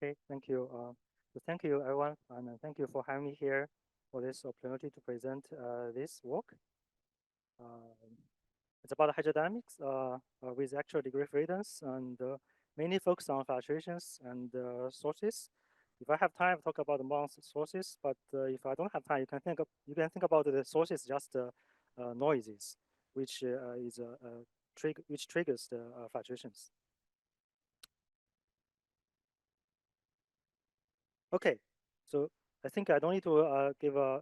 Okay, thank you. So thank you, everyone, and thank you for having me here for this opportunity to present this work. It's about hydrodynamics with actual degree freedoms and mainly focus on fluctuations and sources. If I have time, I'll talk about more sources. But if I don't have time, you can think about the sources just noises, which which triggers the fluctuations. Okay, so I think I don't need to give a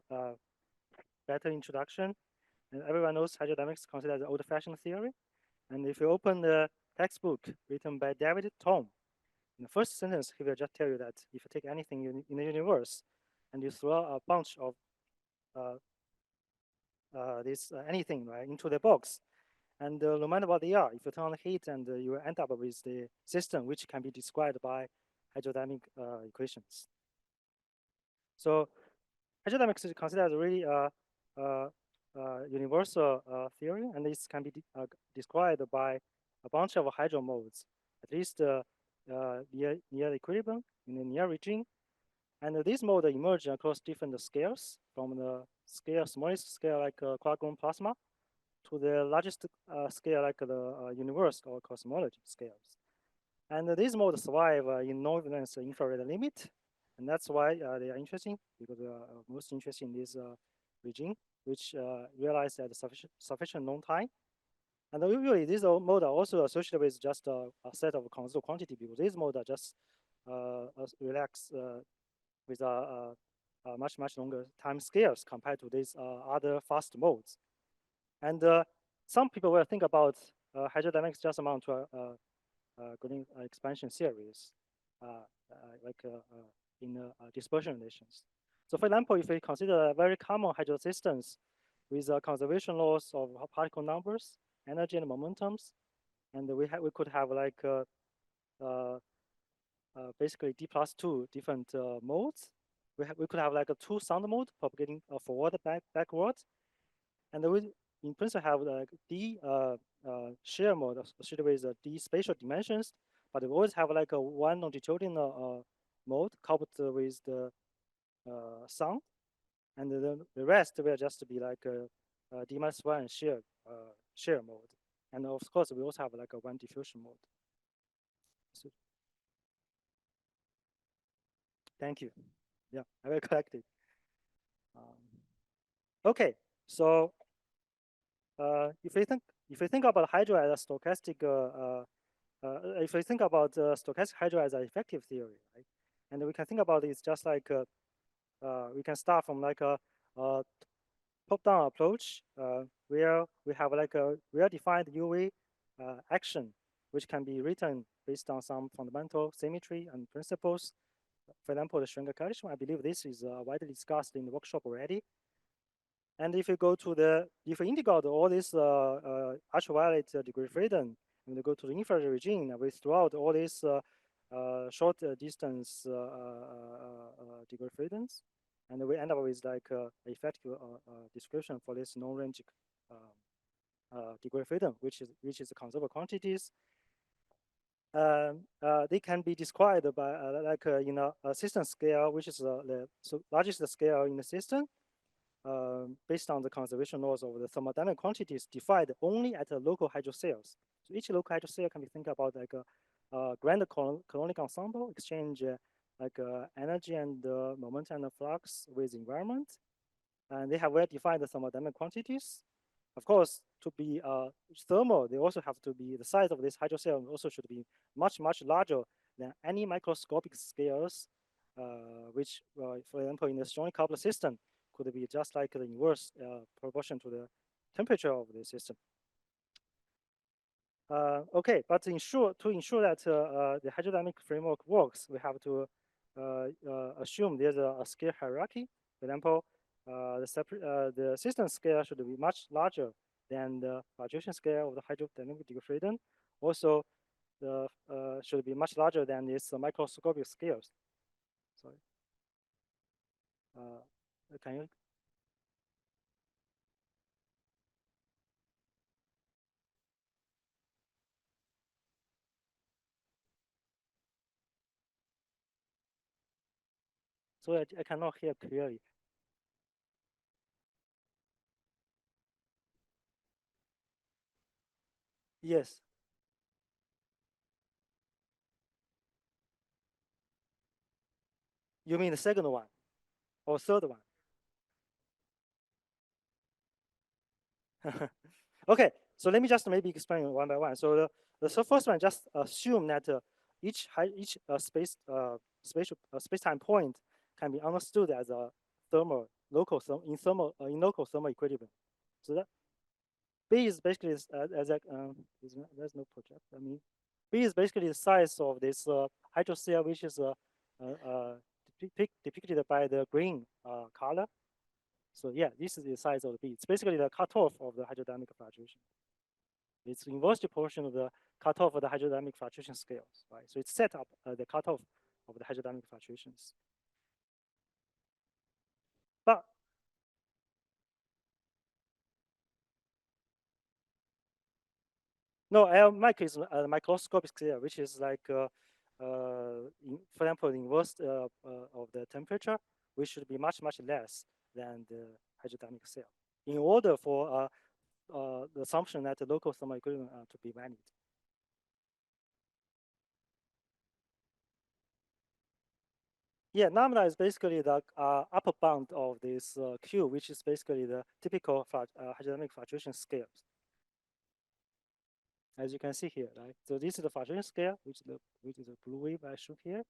better introduction. And everyone knows hydrodynamics considered the old-fashioned theory. And if you open the textbook written by David Tom, in the first sentence, he will just tell you that if you take anything in the universe and you throw a bunch of uh, anything right into the box, and no matter what they are, if you turn on the heat, and you end up with the system which can be described by hydrodynamic equations. So hydrodynamics is considered really universal theory, and this can be described by a bunch of hydro modes, at least near equilibrium in the near region. And these modes emerge across different scales, from the smallest scale like quark-gluon plasma to the largest scale like the universe or cosmology scales. And these modes survive in non-valence infrared limit, and that's why they are interesting, because they are most interested in this regime, which realize at sufficient known time. And usually these modes are also associated with just a set of conserved quantity, because these modes are just relax with much longer time scales compared to these other fast modes. And some people will think about hydrodynamics just amount to Green expansion series, like in dispersion relations. So for example, if we consider very common hydro systems with conservation laws of particle numbers, energy and momentums, and we could have like basically D+2 different modes. We could have like a 2 sound mode propagating forward, backward, and we in principle have like D shear mode associated with D spatial dimensions, but we always have like a 1 longitudinal mode coupled with the sound, and then the rest will just be like a D-1 shear mode. And of course, we also have like a 1 diffusion mode. So, thank you. Yeah, I will collect it. Okay, so if we think about hydro as a stochastic, if we think about stochastic hydro as an effective theory, right? And we can think about it just like we can start from like a top-down approach where we have like a well-defined UV action, which can be written based on some fundamental symmetry and principles. For example, the Schrödinger calculation, I believe this is widely discussed in the workshop already. And if you go to if you integrate all this ultraviolet degree freedom, and you go to the infrared regime, we throw out all these short distance degree freedoms, and we end up with like effective description for this non-range degree freedom, which is conserved quantities. They can be described by like in a system scale, which is the largest scale in the system. Based on the conservation laws of the thermodynamic quantities defined only at the local hydro cells. So each local hydro cell can be think about like a grand colonic ensemble, exchange like energy and momentum and flux with environment. And they have well-defined thermodynamic quantities. Of course, to be thermal, they also have to be, the size of this hydro cell also should be much larger than any microscopic scales, which, for example, in the strongly coupled system, could be just like the inverse proportion to the temperature of the system. Okay, but to ensure that the hydrodynamic framework works, we have to assume there's a scale hierarchy. For example, the system scale should be much larger than the fluctuation scale of the hydrodynamic degree freedom. Also, the should be much larger than these microscopic scales. Sorry. Can you? So I cannot hear clearly. Yes. You mean the second one or third one? Okay, so let me just maybe explain one by one. So the first one, just assume that each space-time point can be understood as a thermal local in local thermal equilibrium. So that B is basically there's no project. I mean, B is basically the size of this hydrocell, which is depicted by the green color. So yeah, this is the size of the B. It's basically the cutoff of the hydrodynamic fluctuation. It's inversely proportional to the cutoff of the hydrodynamic fluctuation scales, right? So it's set up the cutoff of the hydrodynamic fluctuations. But no, L-mic is a microscopic scale, which is like, for example, the inverse of the temperature, which should be much, much less than the hydrodynamic cell in order for the assumption that the local thermal equilibrium to be valid. Yeah, lambda is basically the upper bound of this Q, which is basically the typical hydrodynamic fluctuation scales. As you can see here, right? So this is the fluctuation scale, which is the blue wave I showed here.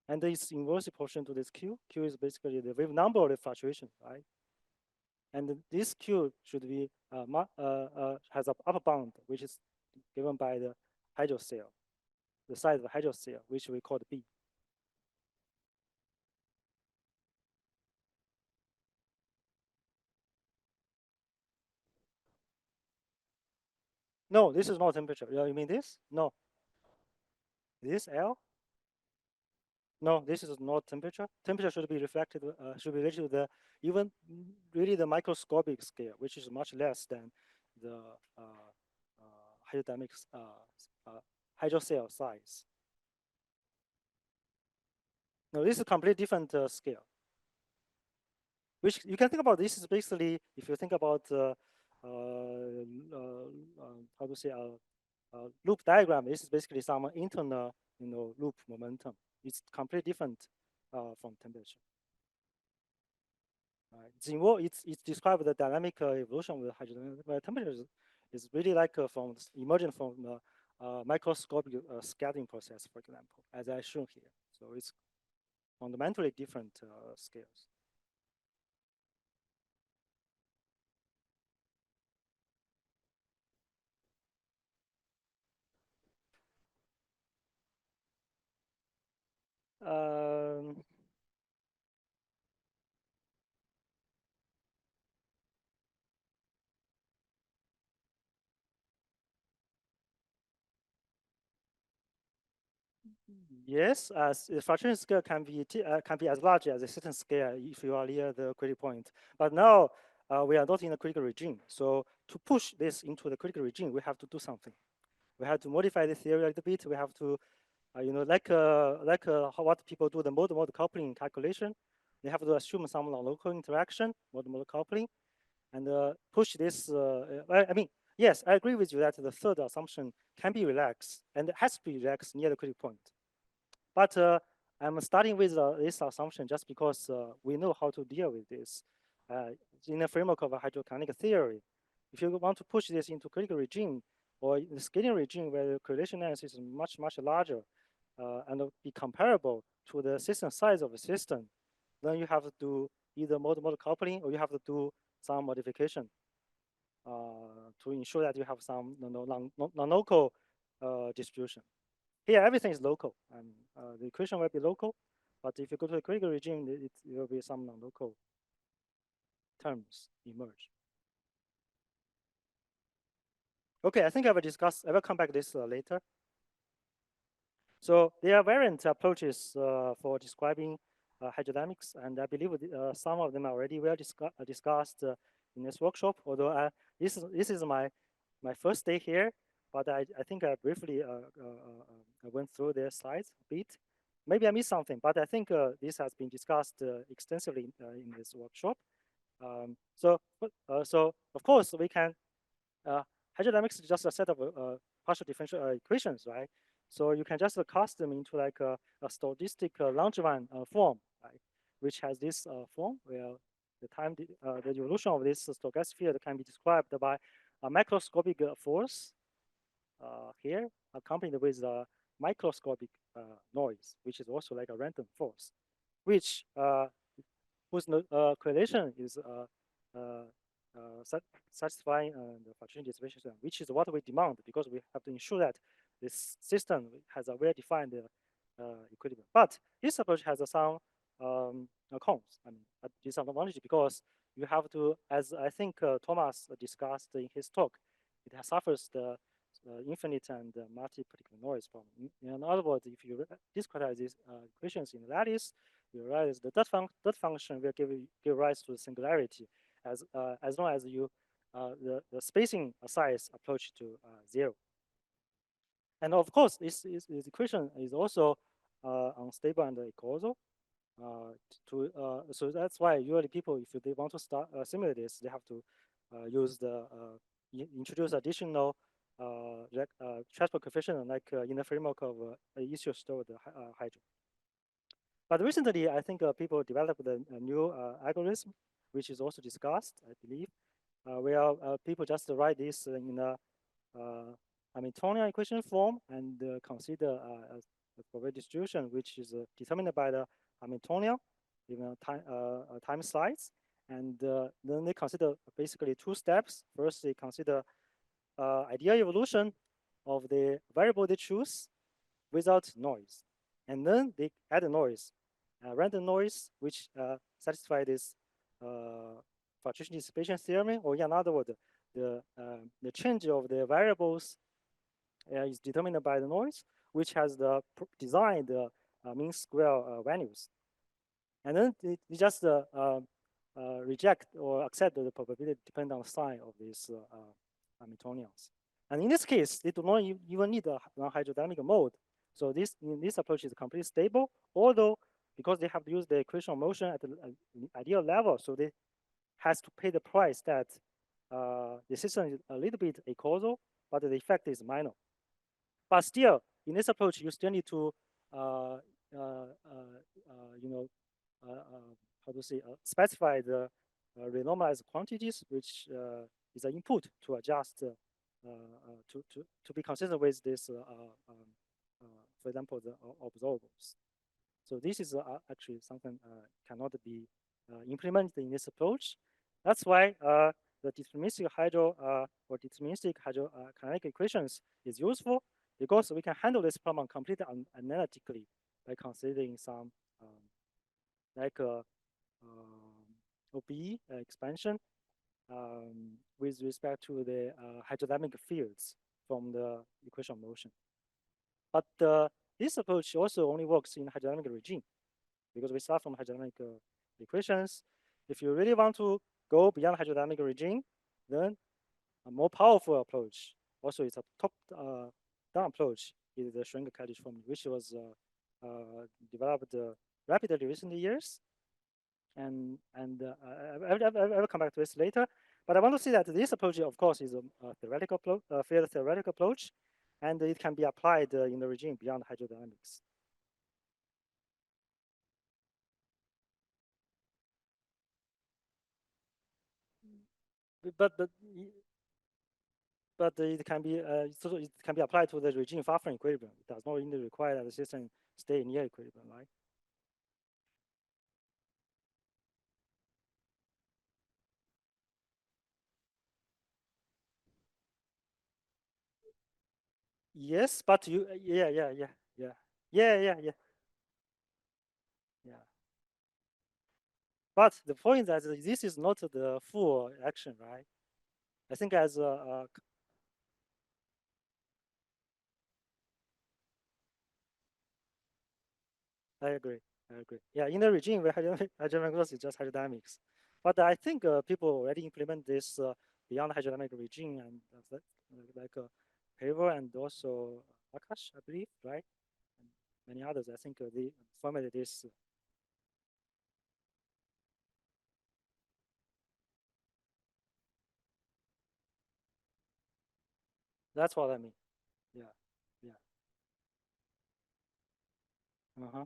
And it's inversely proportional to this Q. Q is basically the wave number of the fluctuation, right? And this Q should be has an upper bound, which is given by the hydrocell, the size of the hydrocell, which we call the B. No, this is not temperature. You mean this? No. This L? No, this is not temperature. Temperature should be reflected, should be related to the even really the microscopic scale, which is much less than the hydrodynamics hydrocell size. No, this is a completely different scale. Which you can think about. This is basically, if you think about how to say loop diagram, this is basically some internal loop momentum. It's completely different from temperature. It's described the dynamic evolution of the hydrodynamic, but temperature is really like from emergent from the microscopic scattering process, for example, as I shown here. So it's fundamentally different scales. Um, Yes, as the fluctuation scale can be as large as a certain scale if you are near the critical point. But now we are not in the critical regime. So to push this into the critical regime, we have to do something. We have to modify the theory a little bit. We have to, what people do the mode coupling calculation. They have to assume some local interaction, mode coupling, and push this. I mean, yes, I agree with you that the third assumption can be relaxed and has to be relaxed near the critical point. But I'm starting with this assumption just because we know how to deal with this in the framework of a hydrokinetic theory. If you want to push this into critical regime or the scaling regime where the correlation length is much, much larger and be comparable to the system size of the system, then you have to do either mode coupling or you have to do some modification to ensure that you have some non-local distribution. Here, everything is local, and the equation will be local. But if you go to the critical regime, it will be some non-local terms emerge. Okay, I think I will discuss. I will come back to this later. So there are variant approaches for describing hydrodynamics, and I believe some of them are already well discussed in this workshop. Although this is my first day here, but I think I briefly went through their slides a bit. maybe I missed something, but I think this has been discussed extensively in this workshop. So of course we can, hydrodynamics is just a set of partial differential equations, right? So you can just cast them into like a stochastic Langevin form, right? Which has this form where the evolution of this stochastic field can be described by a macroscopic force here, accompanied with a microscopic noise, which is also like a random force, which whose correlation is satisfying the fluctuation distribution system, which is what we demand because we have to ensure that this system has a well-defined equilibrium. But this approach has some cons. I mean, disadvantage because you have to, as I think Thomas discussed in his talk, it suffers the infinite and multi-particle noise problem. In other words, if you discretize these equations in lattice, you realize the dot function will give rise to singularity as long as you the spacing size approach to 0. And of course, this equation is also unstable and causal. So that's why usually people, if they want to start simulate this, they have to use introduce additional transport coefficient like in the framework of issue stored hydro. But recently, I think people developed a new algorithm, which is also discussed, I believe, where people just write this in a Hamiltonian equation form and consider a probability distribution, which is determined by the Hamiltonian given time slice. And then they consider basically two steps. First, they consider ideal evolution of the variable they choose without noise. And then they add a noise, random noise, which satisfy this fluctuation dissipation theorem, or in other words, the change of the variables is determined by the noise, which has the designed mean square values. And then they just reject or accept the probability dependent on the sign of these Hamiltonians. And in this case, they do not even need a non-hydrodynamic mode. So this approach is completely stable, although because they have to use the equation of motion at the ideal level, so they has to pay the price that the system is a little bit acausal, but the effect is minor. But still, in this approach, you still need to, how to say, specify the renormalized quantities, which is an input to adjust to be consistent with this, for example, the observables. So this is actually something cannot be implemented in this approach. That's why the deterministic hydro or deterministic hydrodynamic equations is useful because we can handle this problem completely analytically by considering some like OBE expansion with respect to the hydrodynamic fields from the equation of motion. But this approach also only works in hydrodynamic regime because we start from hydrodynamic equations. If you really want to go beyond hydrodynamic regime, then a more powerful approach, also it's a top-down approach, is the Schwenker-Kadich formula, which was developed rapidly recent years. And I will come back to this later. But I want to say that this approach, of course, is a theoretical field theoretical approach, and it can be applied in the regime beyond hydrodynamics. But it can be so it can be applied to the regime far from equilibrium. It does not really require that the system stay near equilibrium, right? Yes, but you yeah. But the point is that this is not the full action, right? I think as I agree. Yeah, in the regime where hydrodynamics is just hydrodynamics. But I think people already implement this beyond hydrodynamic regime and like Haver and also Akash, I believe, right? many others. I think they formulated this. That's what I mean. Yeah, yeah. Uh-huh.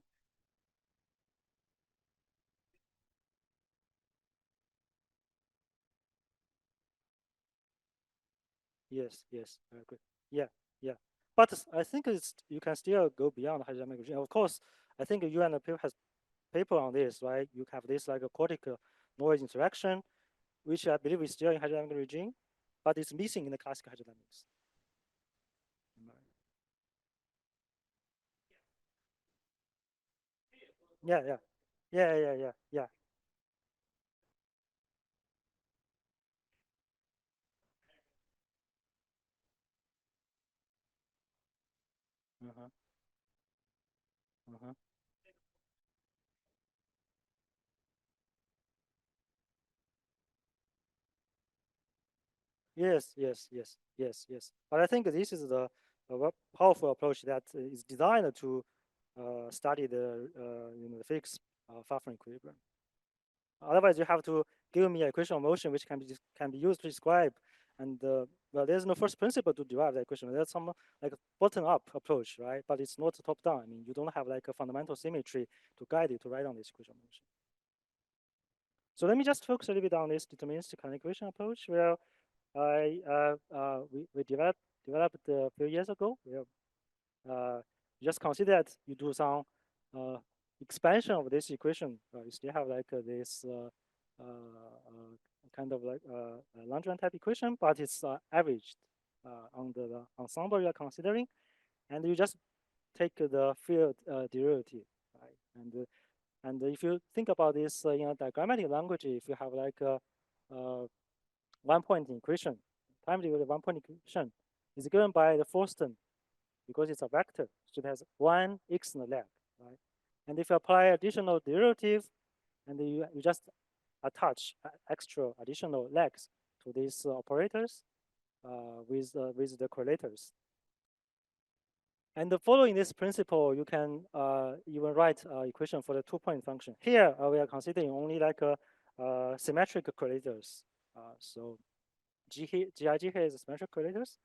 Yes, yes, I agree. Yeah, yeah. But I think it's you can still go beyond hydrodynamic regime. Of course, I think you and the paper has paper on this, right? You have this like a cortical noise interaction, which I believe is still in hydrodynamic regime, but it's missing in the classical hydrodynamics. Yeah, yeah, yeah, yeah, yeah, yeah. Uh-huh, uh-huh. Yes, yes, yes, yes, yes. But I think this is the powerful approach that is designed to study the the fixed Pfaffer equilibrium. Otherwise, you have to give me an equation of motion which can be used to describe. And well, there's no first principle to derive the equation. There's some like bottom-up approach, right? But it's not top-down. I mean, you don't have like a fundamental symmetry to guide you to write down this equation of motion. So let me just focus a little bit on this deterministic equation approach, where we developed a few years ago. Uh, just consider that you do some uh, expansion of this equation. You still have like this kind of like Lagrange type equation, but it's averaged on the ensemble you are considering, and you just take the field derivative, right? And if you think about this in a diagrammatic language, if you have like a, one point equation, time derivative one point equation is given by the first term because it's a vector, so it has one x in the leg, right? And if you apply additional derivative, and you just attach extra additional legs to these operators with the correlators. And following this principle, you can even write equation for the 2-point function. Here, we are considering only like symmetric correlators. So GIG here is symmetric correlators.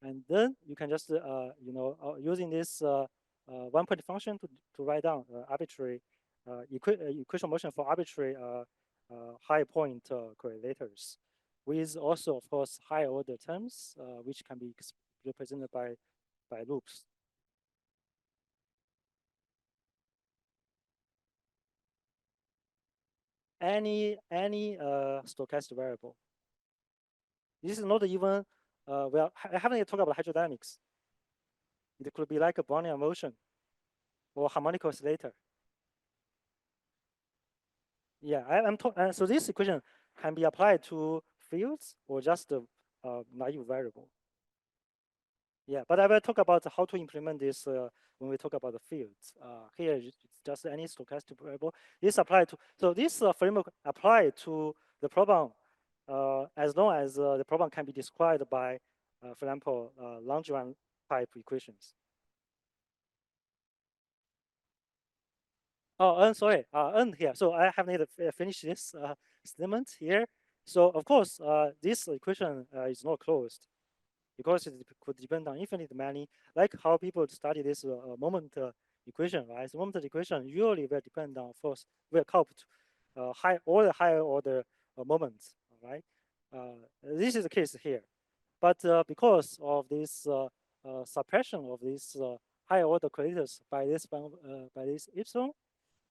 And then you can just, using this 1-point function to write down arbitrary equation motion for arbitrary high point correlators, with also, of course, higher order terms, which can be represented by loops. Any stochastic variable. This is not even, well, I haven't yet talked about hydrodynamics. It could be like a Brownian motion or harmonic oscillator. Yeah, I'm so this equation can be applied to fields or just a naive variable. Yeah, but I will talk about how to implement this when we talk about the fields. Here, it's just any stochastic variable. This applied to, so this framework applied to the problem as long as the problem can be described by, for example, Lagrange type equations. Oh, and sorry, and here. So I have need to finish this statement here. So of course, this equation is not closed because it could depend on infinite many, like how people study this moment equation, right? So moment equation usually will depend on first will count all the higher order moments, right? This is the case here, but because of this suppression of these higher order correlators by this epsilon,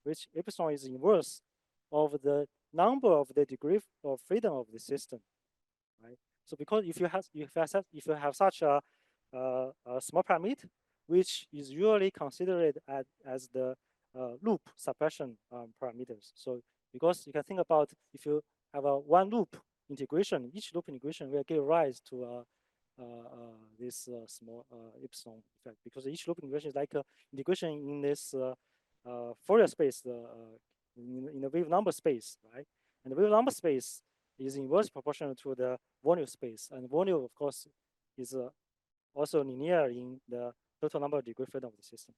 which epsilon is inverse of the number of the degree of freedom of the system, right? So because if you have such a small parameter, which is usually considered as the loop suppression parameters. So because you can think about if you have a one loop integration, each loop integration will give rise to this small epsilon effect, because each loop integration is like a integration in this Fourier space, in the wave number space, right? And the wave number space is inverse proportional to the volume space, and volume, of course, is also linear in the total number of degree freedom of the system.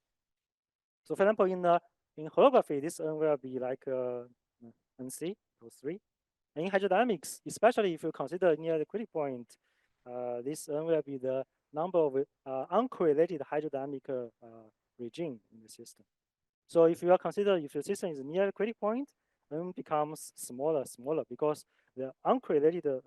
So for example, in holography, this n will be like nc equals 3. And in hydrodynamics, especially if you consider near the critical point, this n will be the number of uncorrelated hydrodynamic regime in the system. So if you are consider if your system is near the critical point, n becomes smaller because the uncorrelated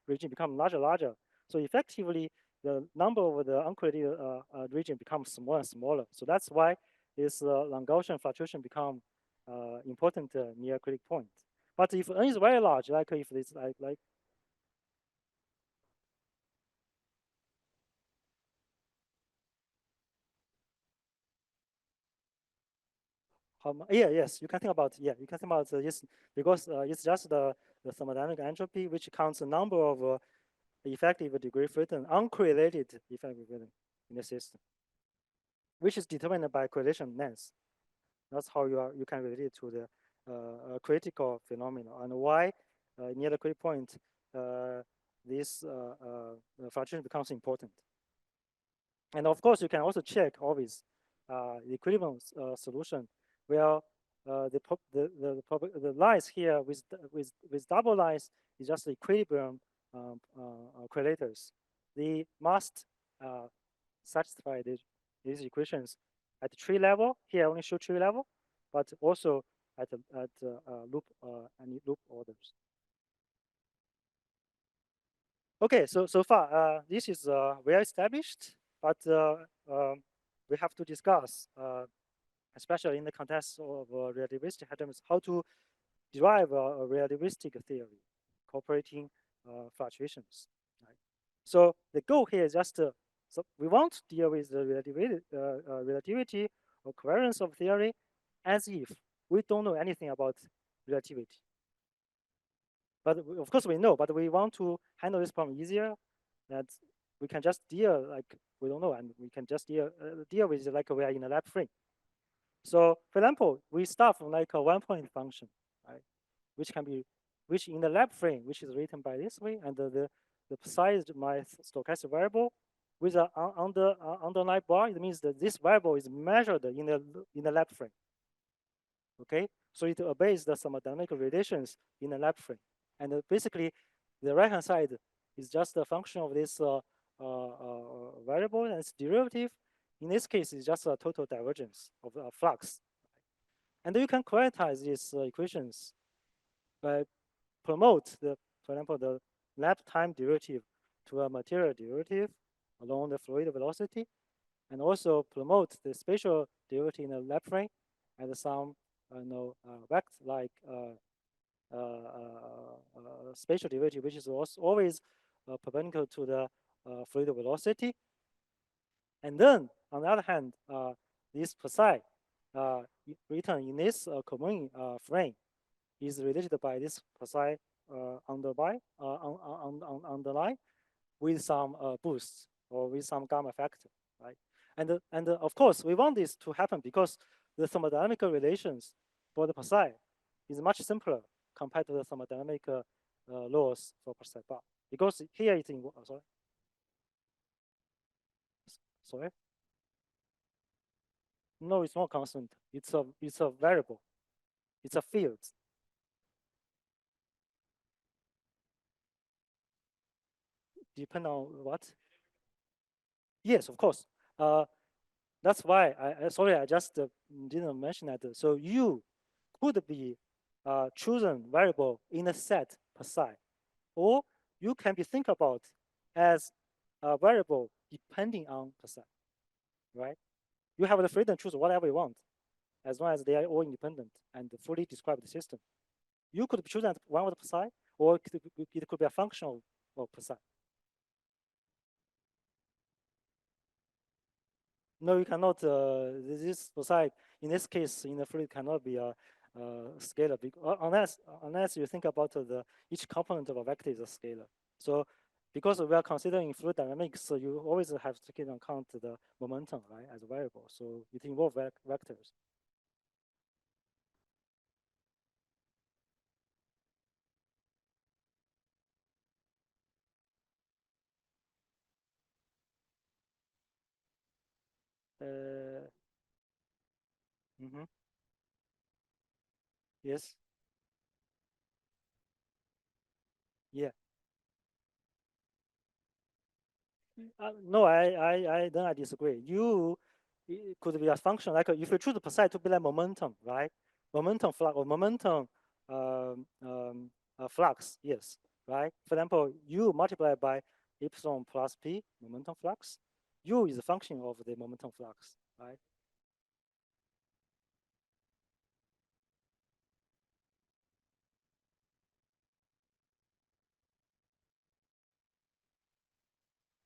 region becomes larger. So effectively, the number of the uncorrelated region becomes smaller. So that's why this long Gaussian fluctuation become important near critical point. But if n is very large, like if it's like yes, you can think about you can think about yes, because it's just the thermodynamic entropy which counts the number of effective degree freedom, uncorrelated effective freedom in the system, which is determined by correlation length. That's how you can relate it to the critical phenomenon and why near the critical point this fluctuation becomes important. And of course, you can also check always the equilibrium solution where the lines here with double lines is just the equilibrium correlators. They must satisfy these equations at the tree level. Here I only show tree level, but also at loop and loop orders. Okay, so far this is well established, but we have to discuss, especially in the context of relativistic hydrodynamics, how to derive a relativistic theory incorporating fluctuations. Right? So the goal here is just so we want to deal with the relativity or covariance of theory as if we don't know anything about relativity. But of course we know, but we want to handle this problem easier. That we can just deal like we don't know, and we can just deal with it like we are in a lab frame. So for example, we start from like a 1-point function, right? Which in the lab frame, which is written by this way, and the precise my stochastic variable with an underlying bar. It means that this variable is measured in the lab frame. Okay, so it obeys the thermodynamic relations in the lab frame, and basically, the right hand side is just a function of this variable and its derivative. In this case, it's just a total divergence of flux. And you can quantize these equations by promote for example, the lab time derivative to a material derivative along the fluid velocity, and also promote the spatial derivative in the lab frame and some vector-like spatial derivative, which is always perpendicular to the fluid velocity. And then, on the other hand, this psi written in this common frame is related by this psi underline with some boosts or with some gamma factor, right? And of course, we want this to happen because the thermodynamic relations for the psi is much simpler compared to the thermodynamic laws for psi bar. Because here it's in sorry. No, it's not constant. It's a variable. It's a field. Depend on what? Yes, of course. That's why I just didn't mention that. So you could be chosen variable in a set psi, or you can be think about as a variable depending on psi, right? You have the freedom to choose whatever you want, as long as they are all independent and fully describe the system. You could choose one with psi, or it could be a function of psi. No, you cannot. This psi in this case in the fluid cannot be a scalar unless you think about each component of a vector is a scalar. So because we are considering fluid dynamics, so you always have to take into account the momentum, right, as a variable. So it involves vectors. Uh, Mm-hmm. Yes. Yeah. No, I disagree. It could be a function like if you choose psi to be like momentum, right? Momentum flux or momentum flux, yes, right? For example, U multiplied by epsilon plus P, momentum flux. U is a function of the momentum flux, right?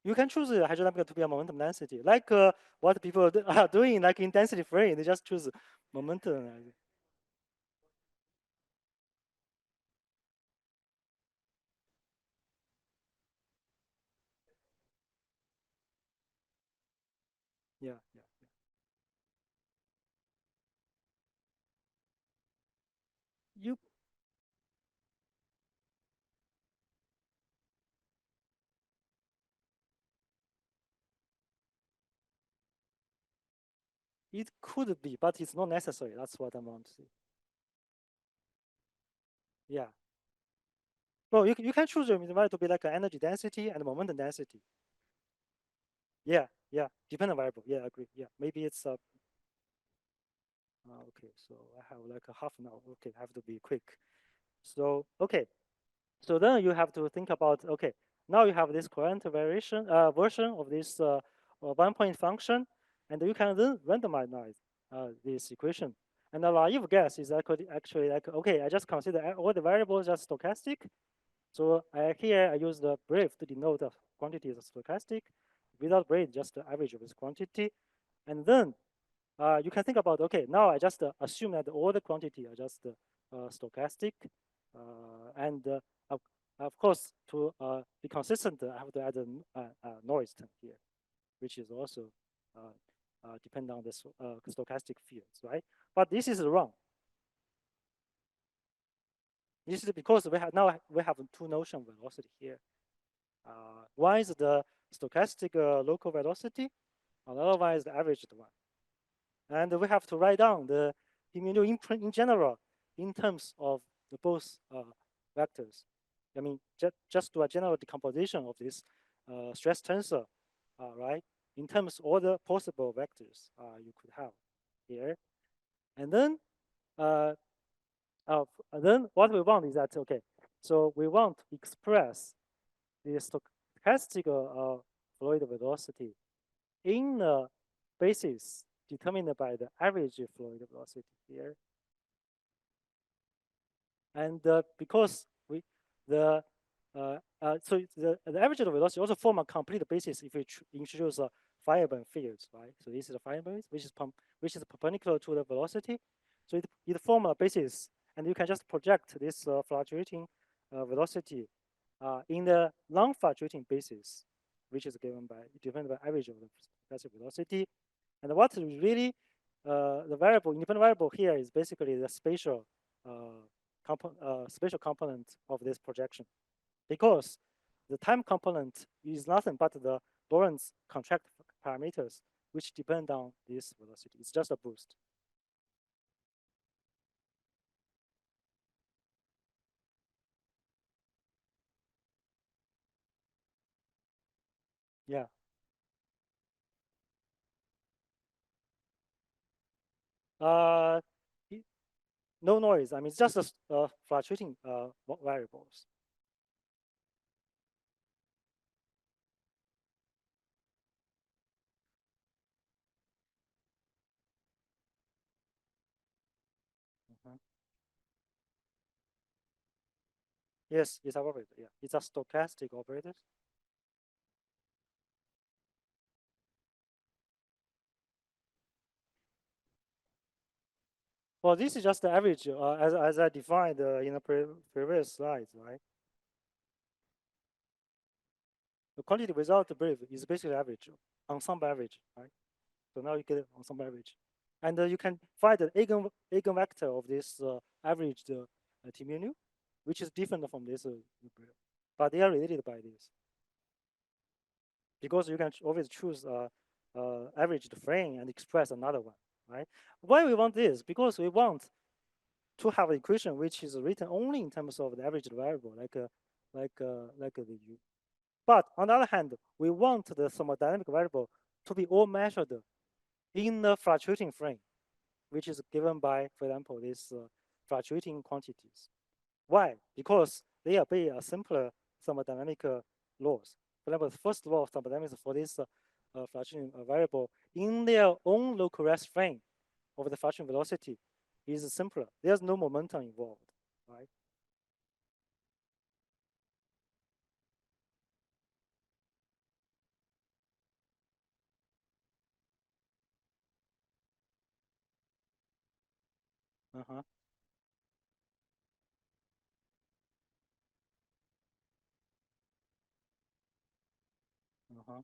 You can choose the hydrodynamic to be a momentum density, like what people are doing, like in density free, they just choose momentum. Yeah, yeah. You It could be, but it's not necessary. That's what I want to say. Yeah. Well, you can choose your value to be like energy density and momentum density. Yeah, yeah, dependent variable. Yeah, I agree. Yeah, maybe it's okay. So I have like a half an hour. Okay, I have to be quick. So okay, so then you have to think about okay. Now you have this current variation version of this one-point function, and you can then randomize this equation. And the naive guess is actually like okay, I just consider all the variables as stochastic. So here I use the brief to denote the quantity is stochastic. Without brief, just the average of this quantity. And then you can think about, okay, now I just assume that all the quantity are just stochastic. And of, of course, to be consistent, I have to add a noise term here, which is also depend on the stochastic fields, right? But this is wrong. This is because we have two notion velocity here. One is the stochastic local velocity, another one is the averaged one. And we have to write down the mu in general in terms of the both vectors. I mean, just do a general decomposition of this stress tensor, right? In terms of all the possible vectors you could have here. And uh, then what we want is that, okay, so we want to express the stochastic fluid velocity in the basis determined by the average fluid velocity here. And because we the so the average velocity also form a complete basis if we introduce Feyerabend fields, right? So this is a Feyerabend which is perpendicular to the velocity. So it form a basis, and you can just project this fluctuating velocity in the non-fluctuating basis, which is given by average of the specific velocity. And what is really the variable, independent variable here is basically the spatial component of this projection, because the time component is nothing but the Lorentz contract parameters, which depend on this velocity. It's just a boost. Yeah. Uh, no noise. I mean, it's just a fluctuating variables. Mhm. Yes, it's a operator. Yeah, it's a stochastic operator. Well, this is just the average, as I defined in the previous slides, right? The quantity without the brief is basically average, ensemble average, right? So now you get ensemble average. And you can find the eigenvector of this averaged T mu, which is different from this brief. But they are related by this. Because you can always choose averaged frame and express another one. right? Why we want this? Because we want to have an equation which is written only in terms of the average variable, like the u. But on the other hand, we want the thermodynamic variable to be all measured in the fluctuating frame, which is given by, for example, these fluctuating quantities. Why? Because they obey a simpler thermodynamic laws. For example, the first law of thermodynamics for this fluctuating variable in their own local rest frame of the fluctuating velocity is simpler. There's no momentum involved, right? Uh-huh, uh-huh.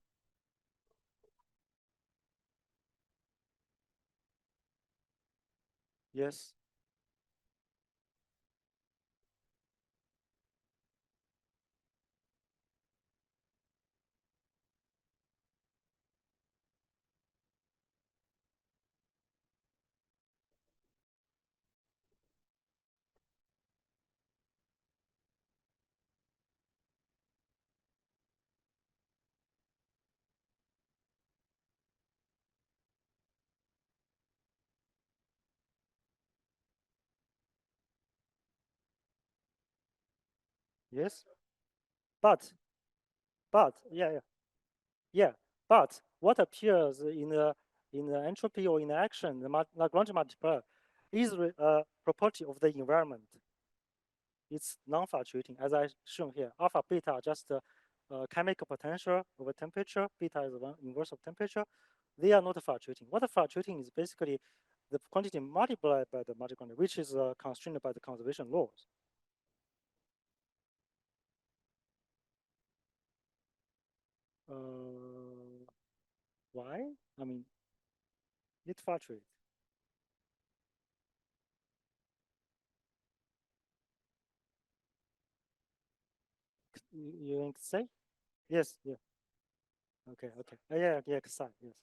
Yes, yes. But, yeah, yeah, yeah. But what appears in the entropy or in the action, the Lagrange multiplier, is a property of the environment. It's non-fluctuating, as I shown here. Alpha, beta are just chemical potential over temperature. Beta is the inverse of temperature. They are not fluctuating. What fluctuating is basically the quantity multiplied by the magic quantity, which is constrained by the conservation laws. Uh, why? I mean, it fluctuates. You want to say? Yes, yeah. Okay, okay. Yeah, yeah, psi, yes.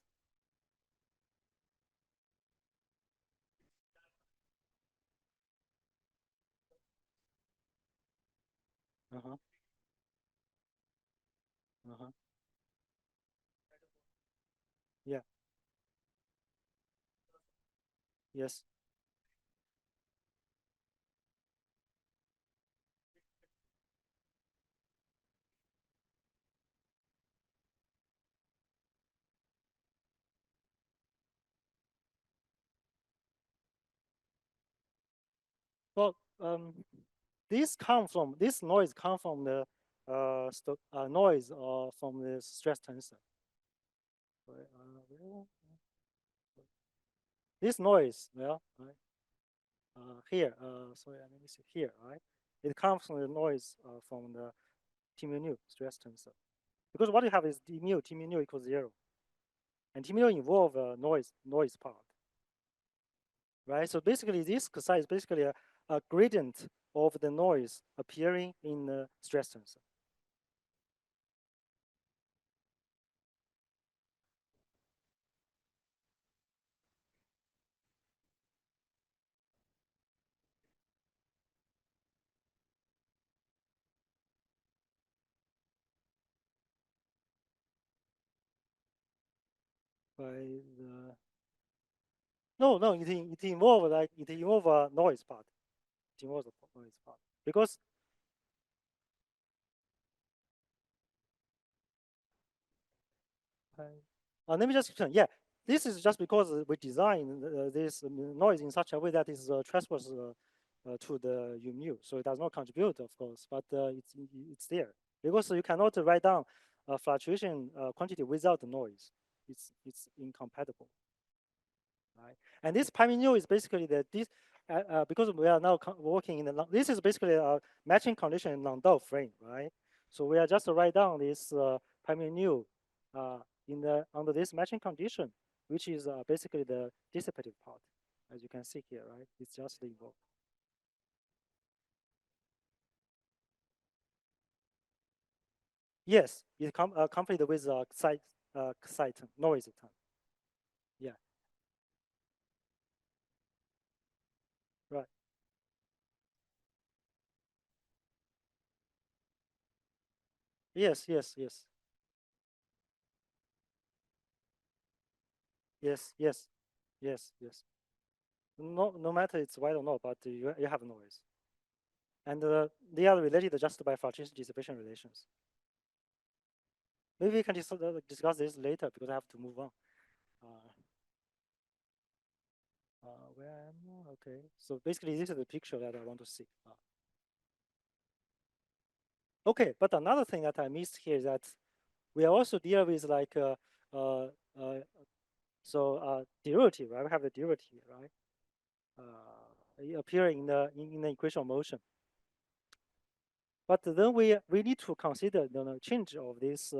Uh-huh, uh-huh. Yeah, yes. Well, this noise come from the noise from the stress tensor. This noise, well, right, here, sorry, let me see here, right? It comes from the noise from the T mu nu stress tensor. Because what you have is T mu nu equals 0. And T mu nu involve noise part, right? So basically this psi is basically a gradient of the noise appearing in the stress tensor. By the no, no, it involves like it involves a noise part. It involves a noise part because let me just explain. Yeah, this is just because we design this noise in such a way that is transfers to the u mu, so it does not contribute, of course, but it's there because you cannot write down a fluctuation quantity without the noise. It's incompatible, right? And this pi mu is basically this because we are now working in the this is basically a matching condition in Landau frame, right? So we are just write down this pi mu in the under this matching condition, which is basically the dissipative part, as you can see here, right? It's just the involved. Yes, it accompanied with excite noise term. Yeah. Yes, yes, yes. Yes, yes, yes, yes. No matter it's white or not, but you have noise. And they are related just by fluctuation dissipation relations. Maybe we can discuss this later because I have to move on. Where am I? Okay. So basically, this is the picture that I want to see. Okay, but another thing that I missed here is that we also deal with like uh, uh, derivative, right? We have the derivative, right? Appear in the equation of motion. But then we need to consider the change of these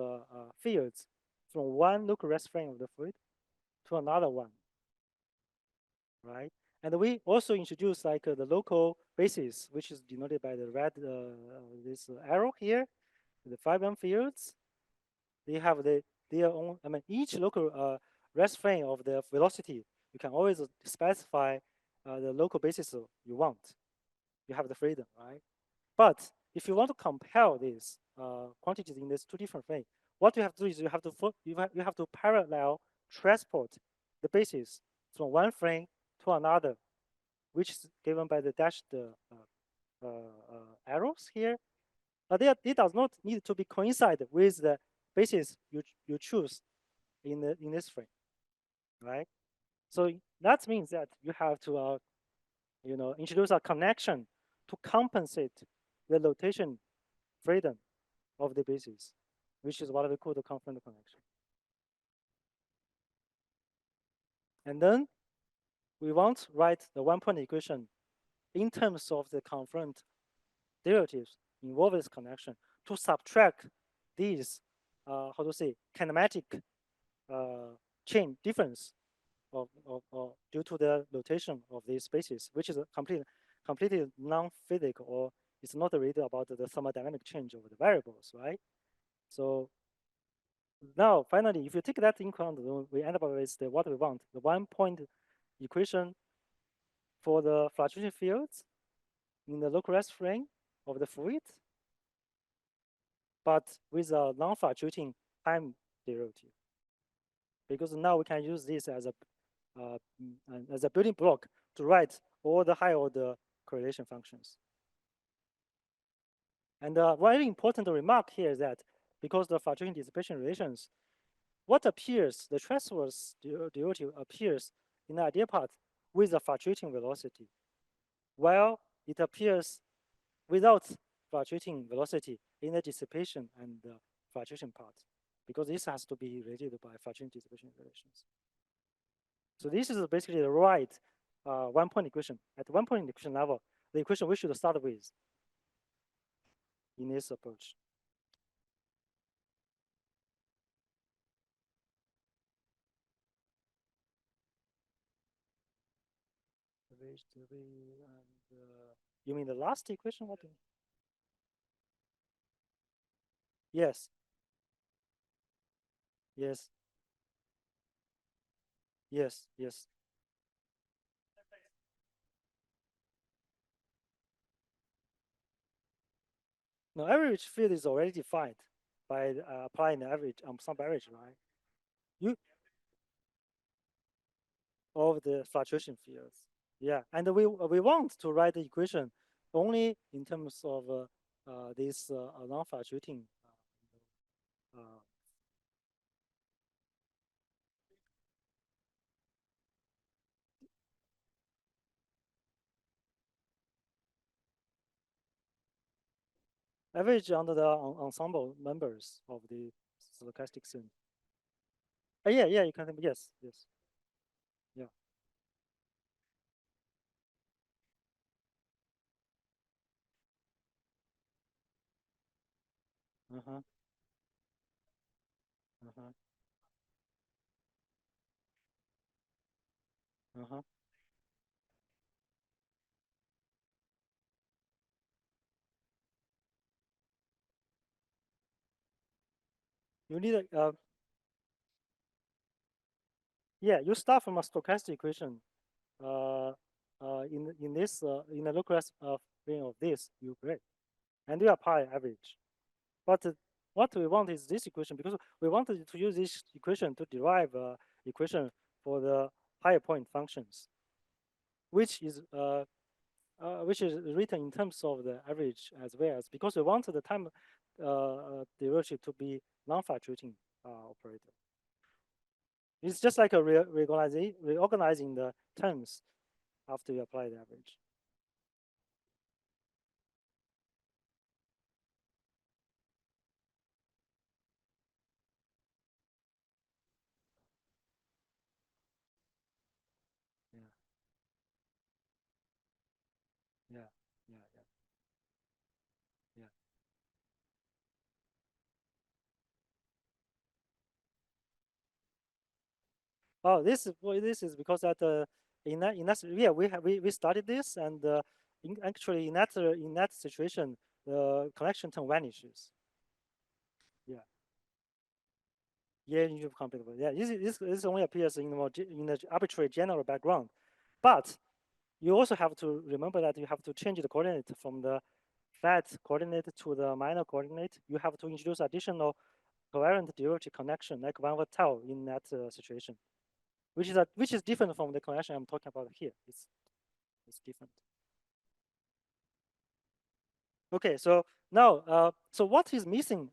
fields from one local rest frame of the fluid to another one, right? And we also introduce like the local basis, which is denoted by the red this arrow here, the 5M fields. They have their own. I mean, each local rest frame of the velocity, you can always specify the local basis you want. You have the freedom, right? But if you want to compare these quantities in these two different frames, what you have to do is you have to parallel transport the basis from one frame to another, which is given by the dashed arrows here. But it does not need to be coincide with the basis you choose in this frame, right? So that means that you have to introduce a connection to compensate the rotation freedom of the basis, which is what we call the confluent connection. And then we want to write the one-point equation in terms of the confluent derivatives involved in this connection to subtract these, how to say, kinematic chain difference of due to the rotation of these spaces, which is completely non-physical, or it's not related about the thermodynamic change of the variables, right? So now, finally, if you take that into account, we end up with what we want, the one-point equation for the fluctuation fields in the local rest frame of the fluid, but with a non-fluctuating time derivative. Because now we can use this as a building block to write all the higher order correlation functions. And very important remark here is that because the fluctuation dissipation relations, what appears, the transverse derivative appears in the ideal part with a fluctuating velocity, while it appears without fluctuating velocity in the dissipation and the fluctuation part, because this has to be related by fluctuation dissipation relations. So this is basically the right one-point equation. At one-point equation level, the equation we should start with in this approach. You mean the last equation? What? Yes. Yes. Yes. Yes. No, average field is already defined by applying the average some average, right? You of the fluctuation fields. Yeah, and we want to write the equation only in terms of this non-fluctuating average under the ensemble members of the stochastic scene. Yeah, yeah, you can think, yes, yes, yeah. Uh-huh, uh-huh, uh-huh. You need yeah, you start from a stochastic equation. In this in the local frame of this, you break, and you apply average. But what we want is this equation, because we wanted to use this equation to derive equation for the higher point functions, which is written in terms of the average as well, as because we want the time derivative to be non-fluctuating operator. It's just like a reorganizing the terms after you apply the average. Yeah, yeah, yeah, yeah, yeah. Oh, this is because that in that yeah we studied this, and actually in that situation the connection term vanishes. Yeah, yeah, you compatible. Yeah, this only appears in the arbitrary general background, but you also have to remember that you have to change the coordinate from the flat coordinate to the minor coordinate. You have to introduce additional covariant derivative connection like one would tell in that situation, which is different from the connection I'm talking about here. It's different. Okay, so now, so what is missing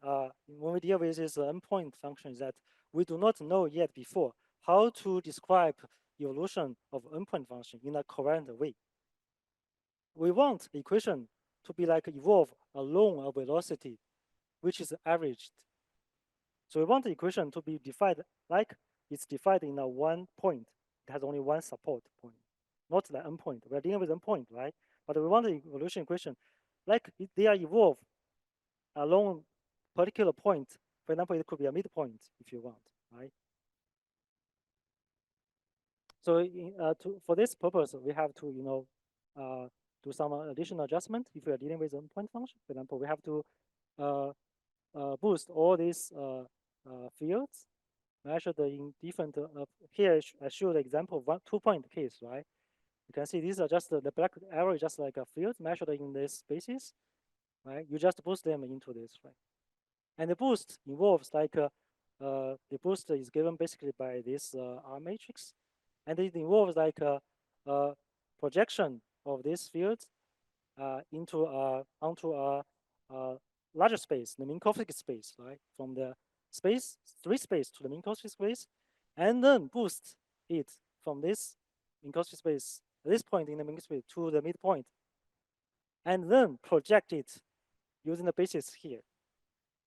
when we deal with this endpoint function is that we do not know yet before how to describe evolution of endpoint function in a covariant way. We want the equation to be like evolve along a velocity, which is averaged. So we want the equation to be defined like it's defined in a one point. It has only one support point, not the endpoint. We're dealing with endpoint, right? But we want the evolution equation like they are evolved along particular point. For example, it could be a midpoint if you want, right? So for this purpose, we have to, do some additional adjustment if we are dealing with an endpoint function. For example, we have to uh, boost all these fields measured in different, here I show the example of 2-point case, right? You can see these are just the black arrow is just like a field measured in this spaces, right? You just boost them into this, right? And the boost involves like the boost is given basically by this R matrix, and it involves like a projection of these fields into onto a larger space, the Minkowski space, right? From the space, 3 space to the Minkowski space, and then boost it from this Minkowski space, this point in the Minkowski space to the midpoint, and then project it using the basis here.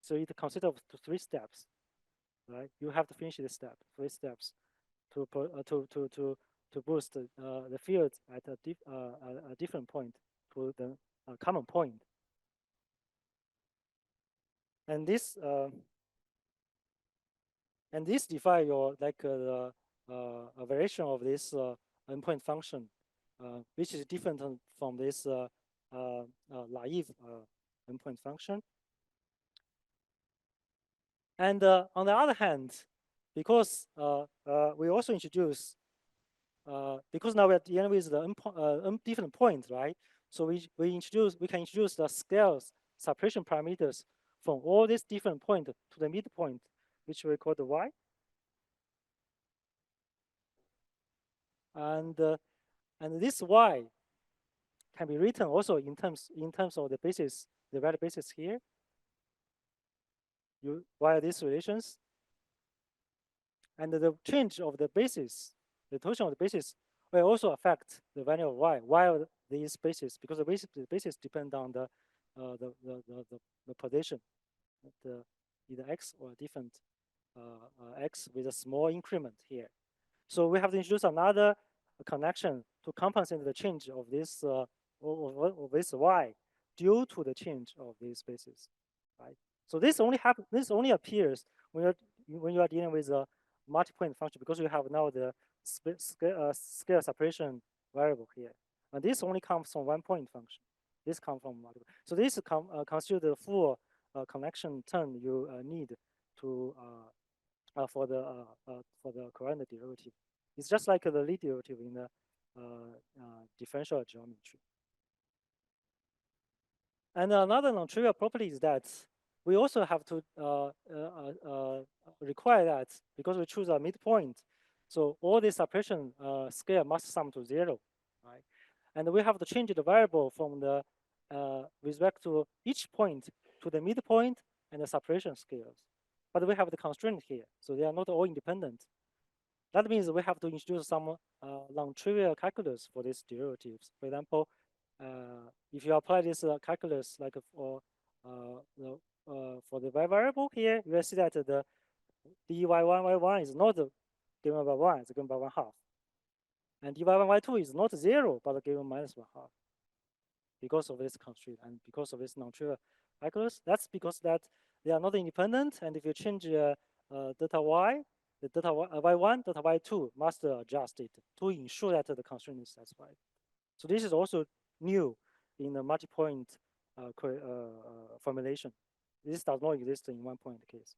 So it consists of 3 steps, right? You have to finish this step, 3 steps, to boost the field at a different point to the common point. And this define your like a variation of this endpoint function, which is different from this naive endpoint function. And on the other hand, because we also introduce, because now we're dealing with the different points, right? So we can introduce the scales separation parameters from all these different points to the midpoint, which we call the y. And this y can be written also in terms of the basis, the value basis here. You via these relations, and the change of the basis, the torsion of the basis will also affect the value of y while these bases, because the basis depend on the position, either x or different x with a small increment here. So we have to introduce another connection to compensate the change of this of this y due to the change of these bases, right? So this only appears when you are dealing with a multi-point function, because you have now the scale separation variable here, and this only comes from 1-point function. This comes from multiple. So this constitute the full connection term you need to for the covariant derivative. It's just like the Lie derivative in the differential geometry. And another non-trivial property is that we also have to require that because we choose a midpoint. So all the separation scale must sum to 0, right? And we have to change the variable from the with respect to each point to the midpoint and the separation scales. But we have the constraint here, so they are not all independent. That means we have to introduce some non-trivial calculus for these derivatives. For example, if you apply this calculus like for the y variable here, you will see that the dy1 y1 is not given by 1, it's given by 1/2. And dy1 y2 is not 0, but given minus 1/2 because of this constraint and because of this non-trivial calculus. That's because that they are not independent, and if you change delta y, the delta y1, delta y2 must adjust it to ensure that the constraint is satisfied. So this is also new in the multi-point formulation. This does not exist in one-point case.